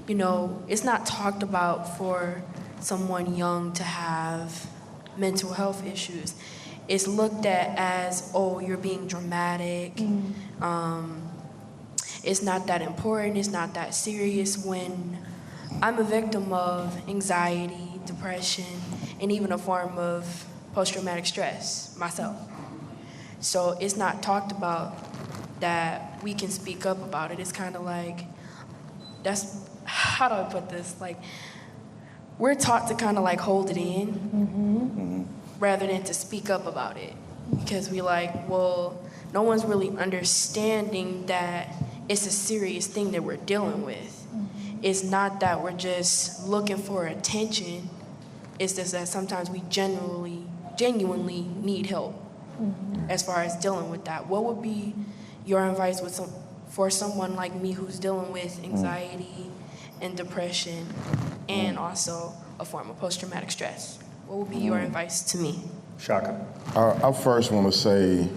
you know, it's not talked about for someone young to have mental health issues. It's looked at as, oh, you're being dramatic. It's not that important, it's not that serious, when I'm a victim of anxiety, depression, and even a form of post-traumatic stress myself. So it's not talked about that we can speak up about it. It's kind of like, how do I put this? Like, we're taught to kind of like hold it in rather than to speak up about it. Because we like, well, no one's really understanding that it's a serious thing that we're dealing with. It's not that we're just looking for attention. It's just that sometimes we genuinely need help as far as dealing with that. What would be your advice for someone like me who's dealing with anxiety and depression and also a form of post-traumatic stress? What would be your advice to me? Shaka. I first want to say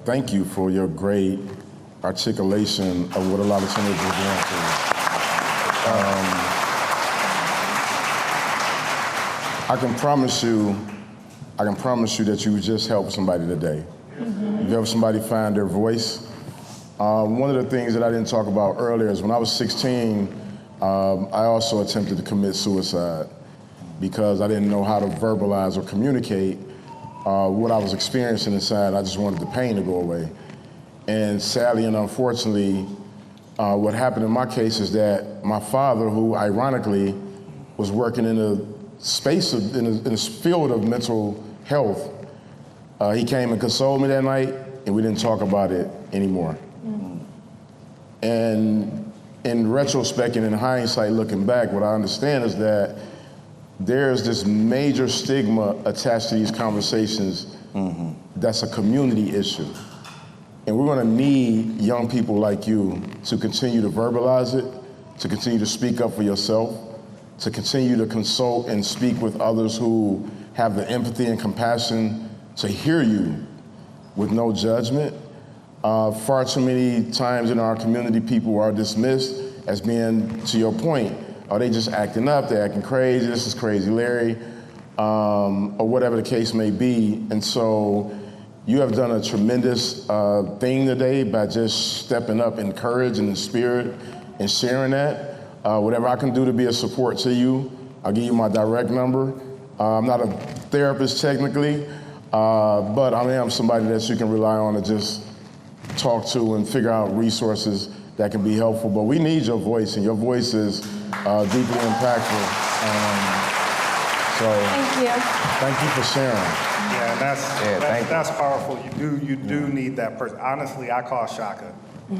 thank you for your great articulation of what a lot of teenagers are going through. I can promise you that you just helped somebody today. You helped somebody find their voice. One of the things that I didn't talk about earlier is when I was 16, I also attempted to commit suicide because I didn't know how to verbalize or communicate what I was experiencing inside. I just wanted the pain to go away. And sadly and unfortunately, what happened in my case is that my father, who ironically was working in a space in a field of mental health, he came and consoled me that night, and we didn't talk about it anymore. And in retrospect and in hindsight, looking back, what I understand is that there's this major stigma attached to these conversations that's a community issue. And we're gonna need young people like you to continue to verbalize it, to continue to speak up for yourself, to continue to consult and speak with others who have the empathy and compassion to hear you with no judgment. Far too many times in our community, people are dismissed as being, to your point, are they just acting up, they're acting crazy, this is crazy Larry, or whatever the case may be. And so you have done a tremendous thing today by just stepping up in courage and in spirit and sharing that. Whatever I can do to be a support to you, I'll give you my direct number. I'm not a therapist technically, but I am somebody that you can rely on to just talk to and figure out resources that can be helpful. But we need your voice, and your voice is deeply impactful. So thank you for sharing. Yeah, and that's powerful. You do need that person. Honestly, I call Shaka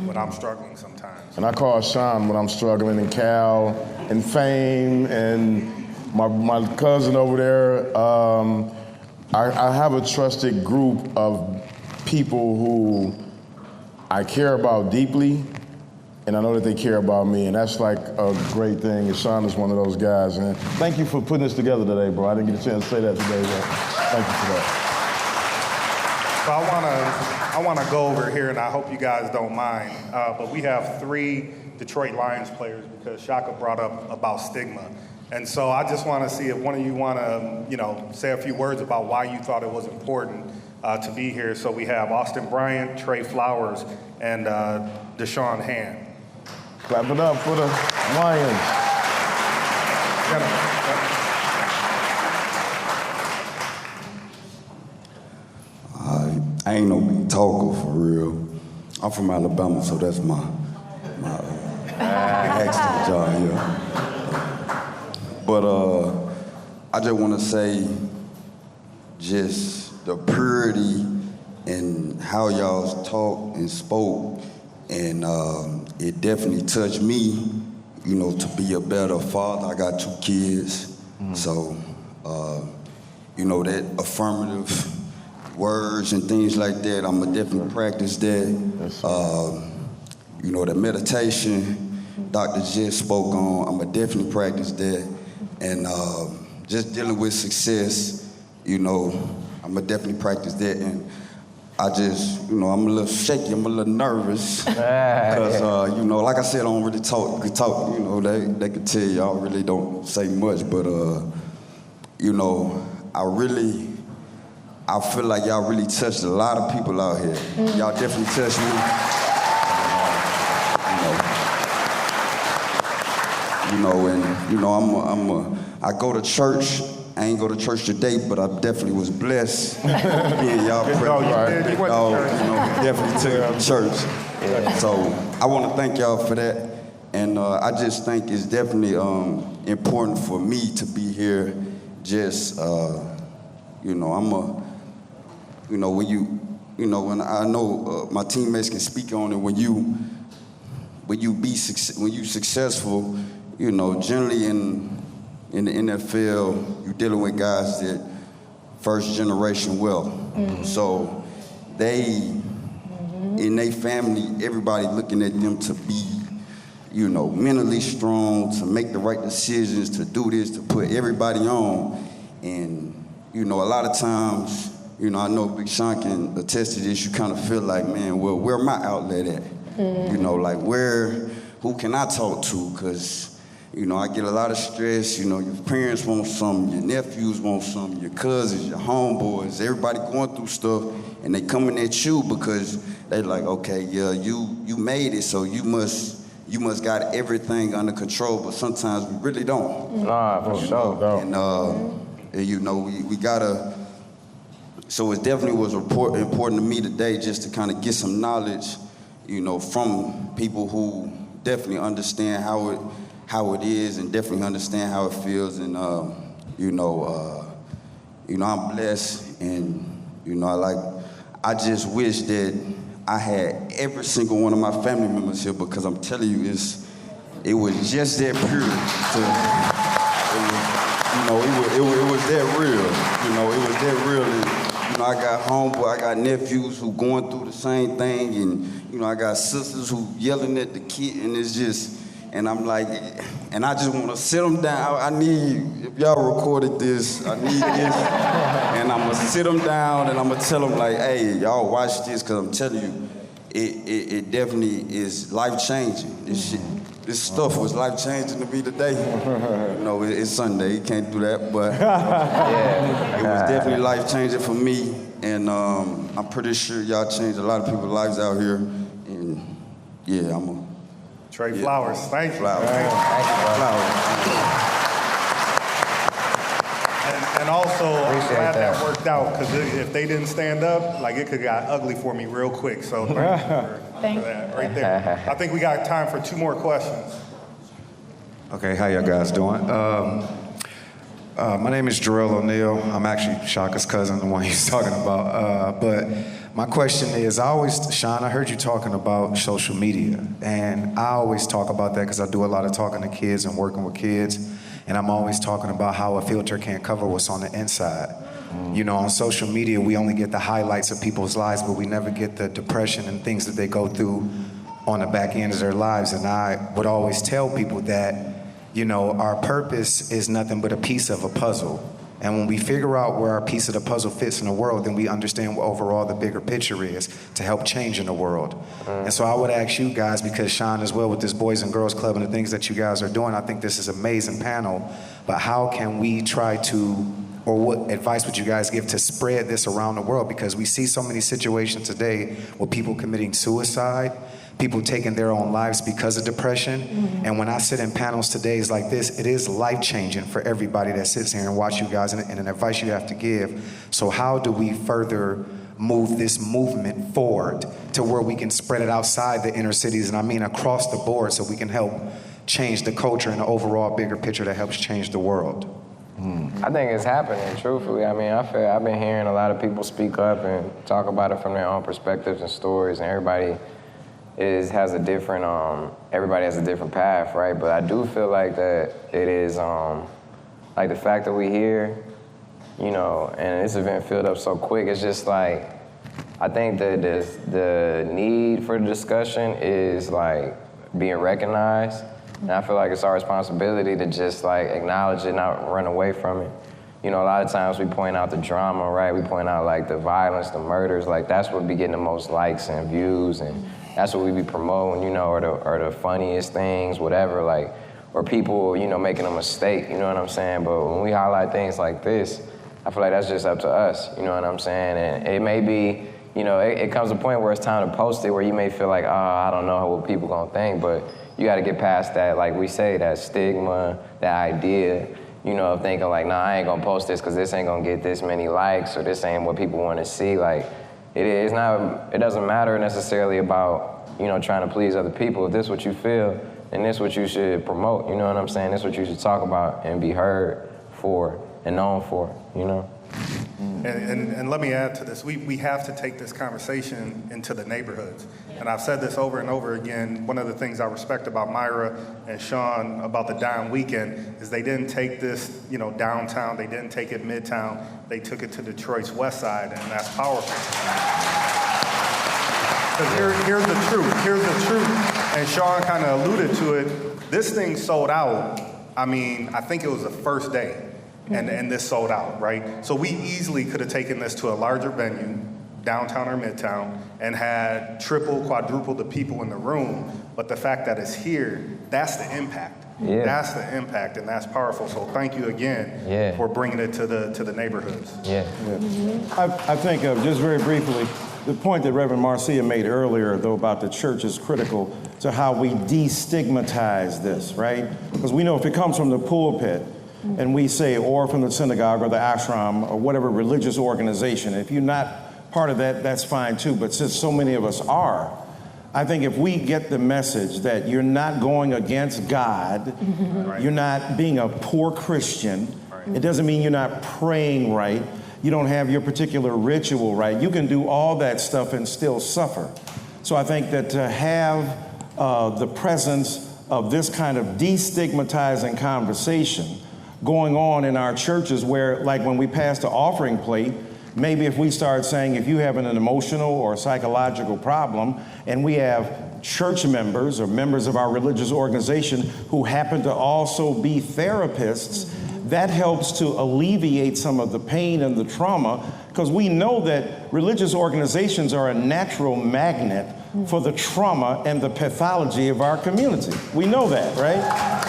when I'm struggling sometimes. And I call Sean when I'm struggling, and Cal, and Fame, and my cousin over there. I have a trusted group of people who I care about deeply, and I know that they care about me, and that's like a great thing. And Sean is one of those guys. And thank you for putting this together today, bro. I didn't get a chance to say that today, but thank you for that. So I want to go over here, and I hope you guys don't mind, but we have 3 Detroit Lions players because Shaka brought up about stigma. And so I just want to see if one of you want to, say a few words about why you thought it was important to be here. So we have Austin Bryant, Trey Flowers, and Deshaun Hand. Clap it up for the Lions. I ain't no big talker for real. I'm from Alabama, so that's my accent job here. But I just want to say, just the purity and how y'all talked and spoke, and it definitely touched me, to be a better father. I got 2 kids, so that affirmative words and things like that, I'm gonna definitely practice that. The meditation Dr. just spoke on, I'm gonna definitely practice that. And just dealing with success, I'm gonna definitely practice that. And I just, I'm a little shaky, I'm a little nervous. Because, like I said, I don't really talk, they could tell you I really don't say much, but, I feel like y'all really touched a lot of people out here. Y'all definitely touched me. I go to church. I ain't go to church today, but I definitely was blessed. Y'all definitely took church. Yeah. So I want to thank y'all for that. And I just think it's definitely important for me to be here. Just, when I know my teammates can speak on it, when you successful, generally in the NFL, you're dealing with guys that first generation wealth. So in their family, everybody looking at them to be, mentally strong, to make the right decisions, to do this, to put everybody on. And, a lot of times, I know Big Sean can attest to this, you kind of feel like, man, well, where my outlet at? Who can I talk to? Because, I get a lot of stress, your parents want something, your nephews want something, your cousins, your homeboys, everybody going through stuff, and they coming at you because they like, okay, yeah, you made it, so you must got everything under control, but sometimes we really don't. Nah, for sure. And, we gotta, so it definitely was important to me today just to kind of get some knowledge, from people who definitely understand how it is and definitely understand how it feels. And, I'm blessed, and, I just wish that I had every single one of my family members here, because I'm telling you, it was just that pure. It was that real. It was that real. And, I got homeboy, I got nephews who going through the same thing, and I got sisters who yelling at the kid, and it's just, and I'm like, and I just want to sit them down. I need, if y'all recorded this, I need this, and I'm gonna sit them down, and I'm gonna tell them like, hey, y'all watch this, because I'm telling you, it definitely is life changing. This stuff was life changing to me today. It's Sunday, you can't do that, but it was definitely life changing for me, and I'm pretty sure y'all changed a lot of people's lives out here, and yeah, I'm a Trey Flowers, thank you. Flowers. Thank you. Flowers. And And also, I'm Appreciate glad that that. worked out, because if they didn't stand up, like, it could got ugly for me real quick. So thank you for that right there. I think we got time for 2 more questions. Okay, how y'all guys doing? My name is Jarrell O'Neal. I'm actually Shaka's cousin, the one he's talking about. But my question is, Sean, I heard you talking about social media, and I always talk about that because I do a lot of talking to kids and working with kids, and I'm always talking about how a filter can't cover what's on the inside. You know, on social media, we only get the highlights of people's lives, but we never get the depression and things that they go through on the back end of their lives. And I would always tell people that, you know, our purpose is nothing but a piece of a puzzle. And when we figure out where our piece of the puzzle fits in the world, then we understand what overall the bigger picture is to help change in the world. And so I would ask you guys, because Sean as well with this Boys and Girls Club and the things that you guys are doing, I think this is an amazing panel, but how can we try to, or what advice would you guys give to spread this around the world? Because we see so many situations today with people committing suicide, people taking their own lives because of depression. And when I sit in panels today like this, it is life-changing for everybody that sits here and watch you guys, and an advice you have to give. So how do we further move this movement forward to where we can spread it outside the inner cities, and I mean across the board, so we can help change the culture and the overall bigger picture that helps change the world? I think it's happening, truthfully. I mean, I've been hearing a lot of people speak up and talk about it from their own perspectives and stories, and everybody has a different path, right? But I do feel like that it is, like the fact that we're here, you know, and this event filled up so quick, it's just like, I think that the need for the discussion is like being recognized. And I feel like it's our responsibility to just like acknowledge it, not run away from it. You know, a lot of times we point out the drama, right? We point out like the violence, the murders, like that's what be getting the most likes and views, and that's what we be promoting, you know, or the funniest things, whatever, like, or people, you know, making a mistake, you know what I'm saying? But when we highlight things like this, I feel like that's just up to us, you know what I'm saying? And it may be, you know, it comes a point where it's time to post it where you may feel like, oh, I don't know what people gonna think, but you gotta get past that, like we say, that stigma, that idea, you know, of thinking like, nah, I ain't gonna post this because this ain't gonna get this many likes, or this ain't what people wanna see. Like, it doesn't matter necessarily about, you know, trying to please other people. If this is what you feel, then this is what you should promote, you know what I'm saying? This is what you should talk about and be heard for and known for, you know? And let me add to this. We have to take this conversation into the neighborhoods. And I've said this over and over again. One of the things I respect about Myra and Sean about the D.O.N weekend is they didn't take this, you know, downtown. They didn't take it midtown. They took it to Detroit's west side, and that's powerful. Because here's the truth. Here's the truth. And Sean kind of alluded to it. This thing sold out. I mean, I think it was the first day. And this sold out, right? So we easily could have taken this to a larger venue, downtown or midtown, and had triple, quadruple the people in the room. But the fact that it's here, that's the impact. Yeah. That's the impact, and that's powerful. So thank you again for bringing it to the neighborhoods. I think just very briefly, the point that Reverend Marcia made earlier, though, about the church is critical to how we destigmatize this, right? Because we know if it comes from the pulpit, and we say, or from the synagogue or the ashram or whatever religious organization, if you're not part of that, that's fine too. But since so many of us are, I think if we get the message that you're not going against God, you're not being a poor Christian, it doesn't mean you're not praying right, you don't have your particular ritual right, you can do all that stuff and still suffer. So I think that to have the presence of this kind of destigmatizing conversation going on in our churches, where like when we pass the offering plate, maybe if we start saying if you have an emotional or psychological problem, and we have church members or members of our religious organization who happen to also be therapists, that helps to alleviate some of the pain and the trauma, because we know that religious organizations are a natural magnet for the trauma and the pathology of our community. We know that, right?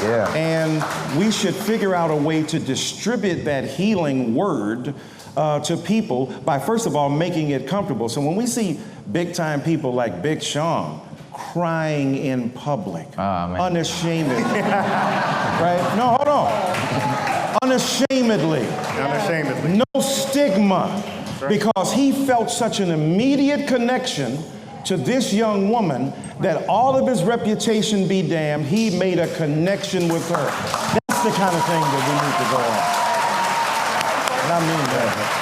Yeah. And we should figure out a way to distribute that healing word to people by, first of all, making it comfortable. So when we see big time people like Big Sean crying in public, unashamedly, right? No, hold on. unashamedly. Unashamedly. No stigma. Because he felt such an immediate connection to this young woman that all of his reputation be damned, he made a connection with her. That's the kind of thing that we need to go on. And I mean that.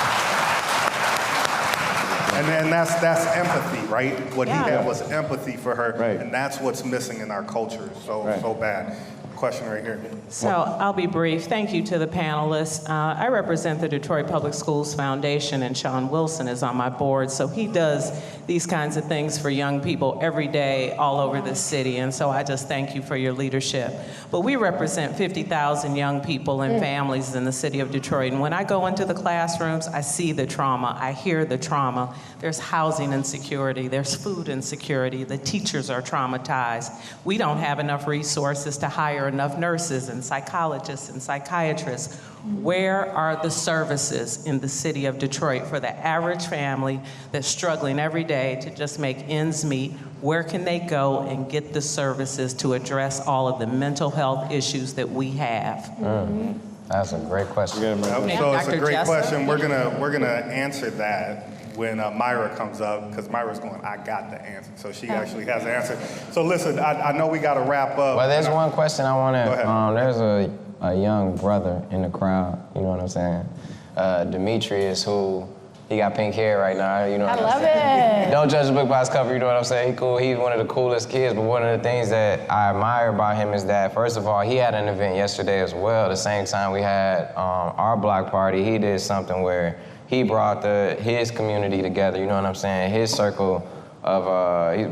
And then that's empathy, right? What he had was empathy for her, and that's what's missing in our culture so bad. Question right here. So I'll be brief. Thank you to the panelists. I represent the Detroit Public Schools Foundation, and Sean Wilson is on my board. So he does these kinds of things for young people every day all over the city. And so I just thank you for your leadership. But we represent 50,000 young people and families in the city of Detroit. And when I go into the classrooms, I see the trauma. I hear the trauma. There's housing insecurity. There's food insecurity. The teachers are traumatized. We don't have enough resources to hire enough nurses and psychologists and psychiatrists. Where are the services in the city of Detroit for the average family that's struggling every day to just make ends meet? Where can they go and get the services to address all of the mental health issues that we have? That's a great question. So it's a great question. We're gonna answer that when Myra comes up, because Myra's going, I got the answer. So she actually has the answer. So listen, I know we got to wrap up. Well, there's one question I want to, there's a young brother in the crowd, you know what I'm saying? Demetrius, who, he got pink hair right now, you know what I'm saying? I love it. Don't judge a book by its cover, you know what I'm saying? He's cool, he's one of the coolest kids, but one of the things that I admire about him is that, first of all, he had an event yesterday as well. The same time we had our block party, he did something where he brought his community together, you know what I'm saying? His circle of,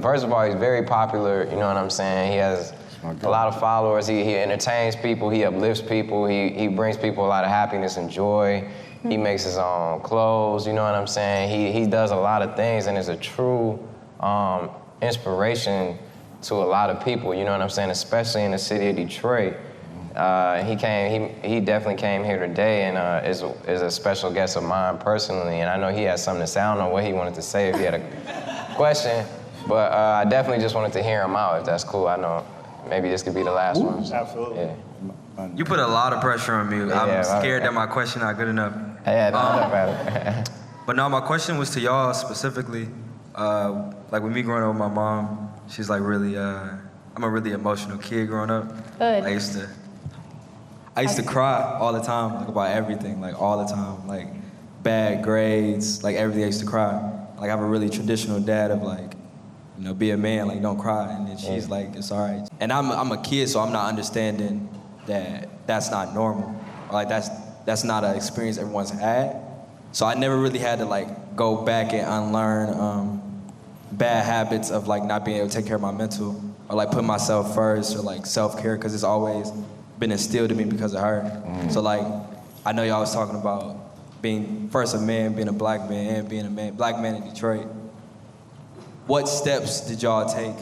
first of all, he's very popular, you know what I'm saying? He has a lot of followers, he entertains people, he uplifts people, he brings people a lot of happiness and joy. He makes his own clothes, you know what I'm saying? He does a lot of things and is a true inspiration to a lot of people, you know what I'm saying? Especially in the city of Detroit. He definitely came here today and is a special guest of mine personally, and I know he has something to say. I don't know what he wanted to say if he had a question, but I definitely just wanted to hear him out, if that's cool. I know maybe this could be the last one. Absolutely. Yeah. You put a lot of pressure on me. I'm scared that my question not good enough. Yeah, not bad. But no, my question was to y'all specifically. Like with me growing up with my mom, she's like really, I'm a really emotional kid growing up. Good. I used to cry all the time, like about everything, like all the time, like bad grades, like everything I used to cry. Like I have a really traditional dad of like, you know, be a man, like don't cry. And then she's like, it's all right. And I'm a kid, so I'm not understanding that that's not normal. Or like that's not an experience everyone's had. So I never really had to like go back and unlearn bad habits of like not being able to take care of my mental or like put myself first or like self-care, because it's always been instilled in me because of her. So like, I know y'all was talking about being first a man, being a black man, and being a black man in Detroit. What steps did y'all take,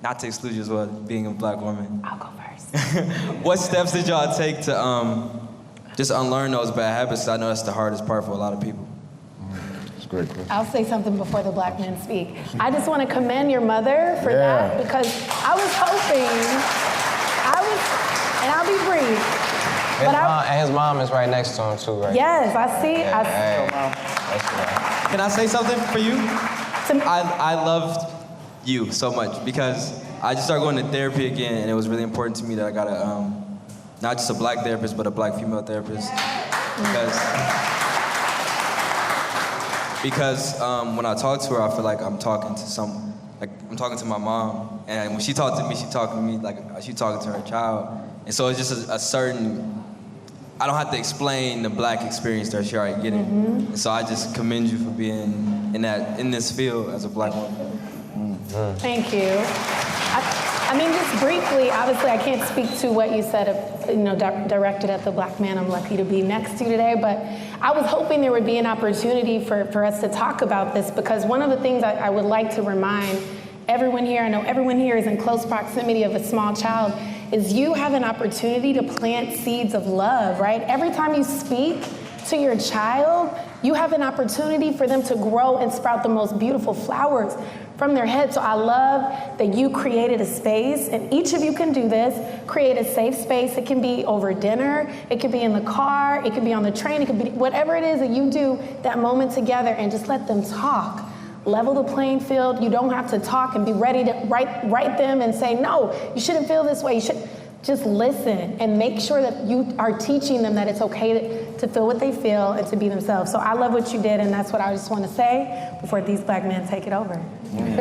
not to exclude you as well, being a black woman? I'll go first. What steps did y'all take to just unlearn those bad habits? I know that's the hardest part for a lot of people. That's a great question. I'll say something before the black men speak. I just want to commend your mother for that, because I was hoping, and I'll be brief. His mom is right next to him too, right? Yes, I see. Can I say something for you? I loved you so much because I just started going to therapy again, and it was really important to me that I got a, not just a black therapist, but a black female therapist. Because when I talk to her, I feel like I'm talking to my mom, and when she talked to me, she talking to me like she talking to her child. And so it's just a certain, I don't have to explain the black experience that she already getting. And so I just commend you for being in this field as a black woman. Thank you. I mean, just briefly, obviously I can't speak to what you said, directed at the black man I'm lucky to be next to today, but I was hoping there would be an opportunity for us to talk about this, because one of the things I would like to remind everyone here, I know everyone here is in close proximity of a small child, is you have an opportunity to plant seeds of love, right? Every time you speak to your child, you have an opportunity for them to grow and sprout the most beautiful flowers from their head. So I love that you created a space, and each of you can do this, create a safe space. It can be over dinner, it could be in the car, it could be on the train, it could be whatever it is that you do that moment together, and just let them talk. Level the playing field. You don't have to talk and be ready to write them and say, no, you shouldn't feel this way. You should just listen and make sure that you are teaching them that it's okay to feel what they feel and to be themselves. So I love what you did, and that's what I just want to say before these black men take it over. Thank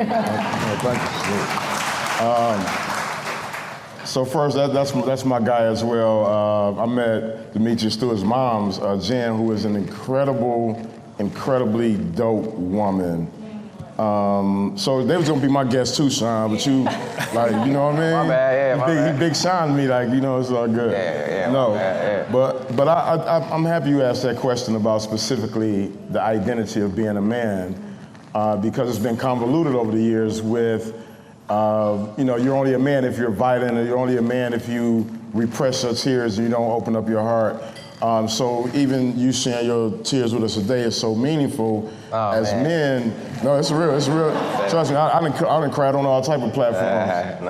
you. So first, that's my guy as well. I met Demetria Stewart's mom's, Jen, who is an incredibly dope woman. So they was gonna be my guest too, Sean, but you, like, you know what I mean? My bad, yeah, He big Sean me, like, you know, it's all good. Yeah, no, my bad, yeah. But I'm happy you asked that question about specifically the identity of being a man, because it's been convoluted over the years with, you know, you're only a man if you're violent, or you're only a man if you repress your tears and you don't open up your heart. So even you sharing your tears with us today is so meaningful. As men. No, it's real. Trust me, I done cried on all type of platforms.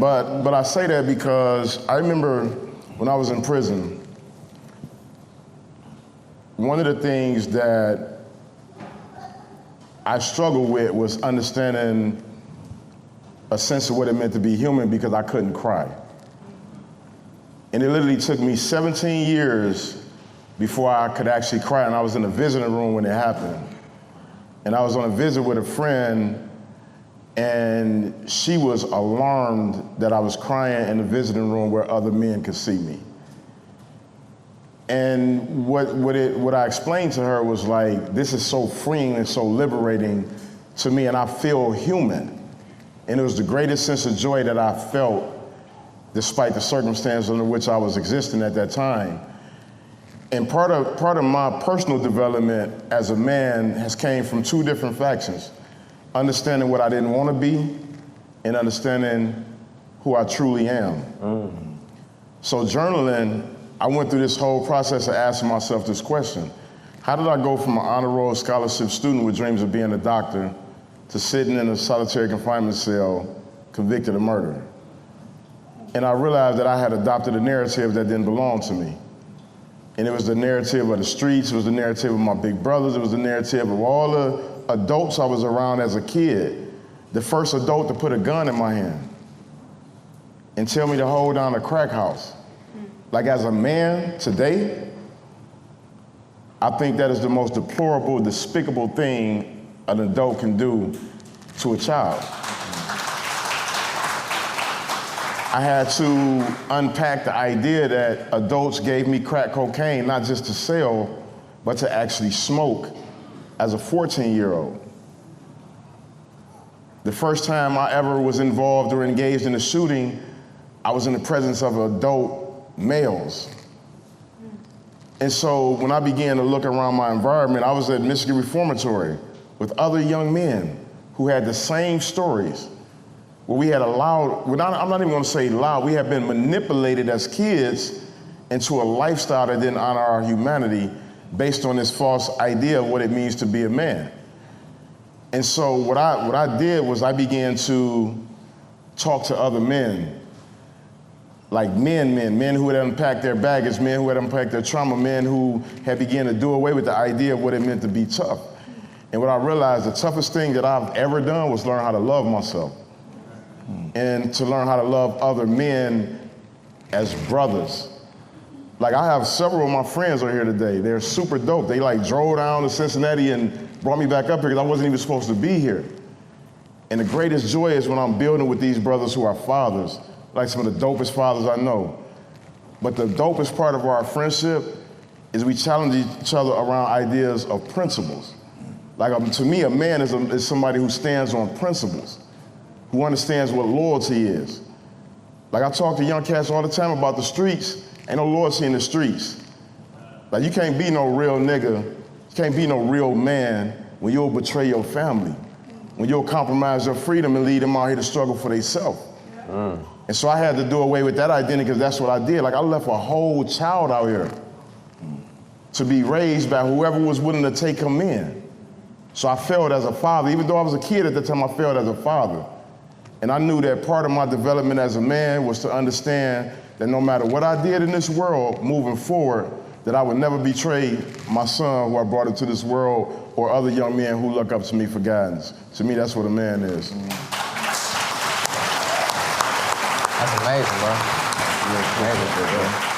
But I say that because I remember when I was in prison, one of the things that I struggled with was understanding a sense of what it meant to be human, because I couldn't cry. And it literally took me 17 years before I could actually cry, and I was in a visiting room when it happened. And I was on a visit with a friend, and she was alarmed that I was crying in the visiting room where other men could see me. And what I explained to her was like, this is so freeing and so liberating to me, and I feel human. And it was the greatest sense of joy that I felt despite the circumstances under which I was existing at that time. And part of my personal development as a man has came from two different factions: understanding what I didn't want to be, and understanding who I truly am. So journaling, I went through this whole process of asking myself this question: how did I go from an honor roll scholarship student with dreams of being a doctor to sitting in a solitary confinement cell convicted of murder? And I realized that I had adopted a narrative that didn't belong to me. And it was the narrative of the streets, it was the narrative of my big brothers, it was the narrative of all the adults I was around as a kid. The first adult to put a gun in my hand and tell me to hold down a crack house. Like, as a man today, I think that is the most deplorable, despicable thing an adult can do to a child. I had to unpack the idea that adults gave me crack cocaine, not just to sell, but to actually smoke as a 14-year-old. The first time I ever was involved or engaged in a shooting, I was in the presence of adult males. And so when I began to look around my environment, I was at Michigan Reformatory with other young men who had the same stories. Where we had allowed, I'm not even gonna say allowed, we had been manipulated as kids into a lifestyle that didn't honor our humanity based on this false idea of what it means to be a man. And so what I did was I began to talk to other men, like men who had unpacked their baggage, men who had unpacked their trauma, men who had begun to do away with the idea of what it meant to be tough. And what I realized, the toughest thing that I've ever done was learn how to love myself. And to learn how to love other men as brothers. Like, I have several of my friends are here today. They're super dope. They like drove down to Cincinnati and brought me back up here because I wasn't even supposed to be here. And the greatest joy is when I'm building with these brothers who are fathers, like some of the dopest fathers I know. But the dopest part of our friendship is we challenge each other around ideas of principles. Like, to me, a man is somebody who stands on principles, who understands what loyalty is. Like, I talk to young cats all the time about the streets. Ain't no loyalty in the streets. Like, you can't be no real nigga, you can't be no real man when you'll betray your family, when you'll compromise your freedom and lead them out here to struggle for themselves. And so I had to do away with that identity because that's what I did. Like, I left a whole child out here. to be raised by whoever was willing to take him in. So I failed as a father. Even though I was a kid at the time, I failed as a father. And I knew that part of my development as a man was to understand that no matter what I did in this world moving forward, that I would never betray my son who I brought into this world or other young men who look up to me for guidance. To me, that's what a man is. That's amazing, bro. You're amazing, bro.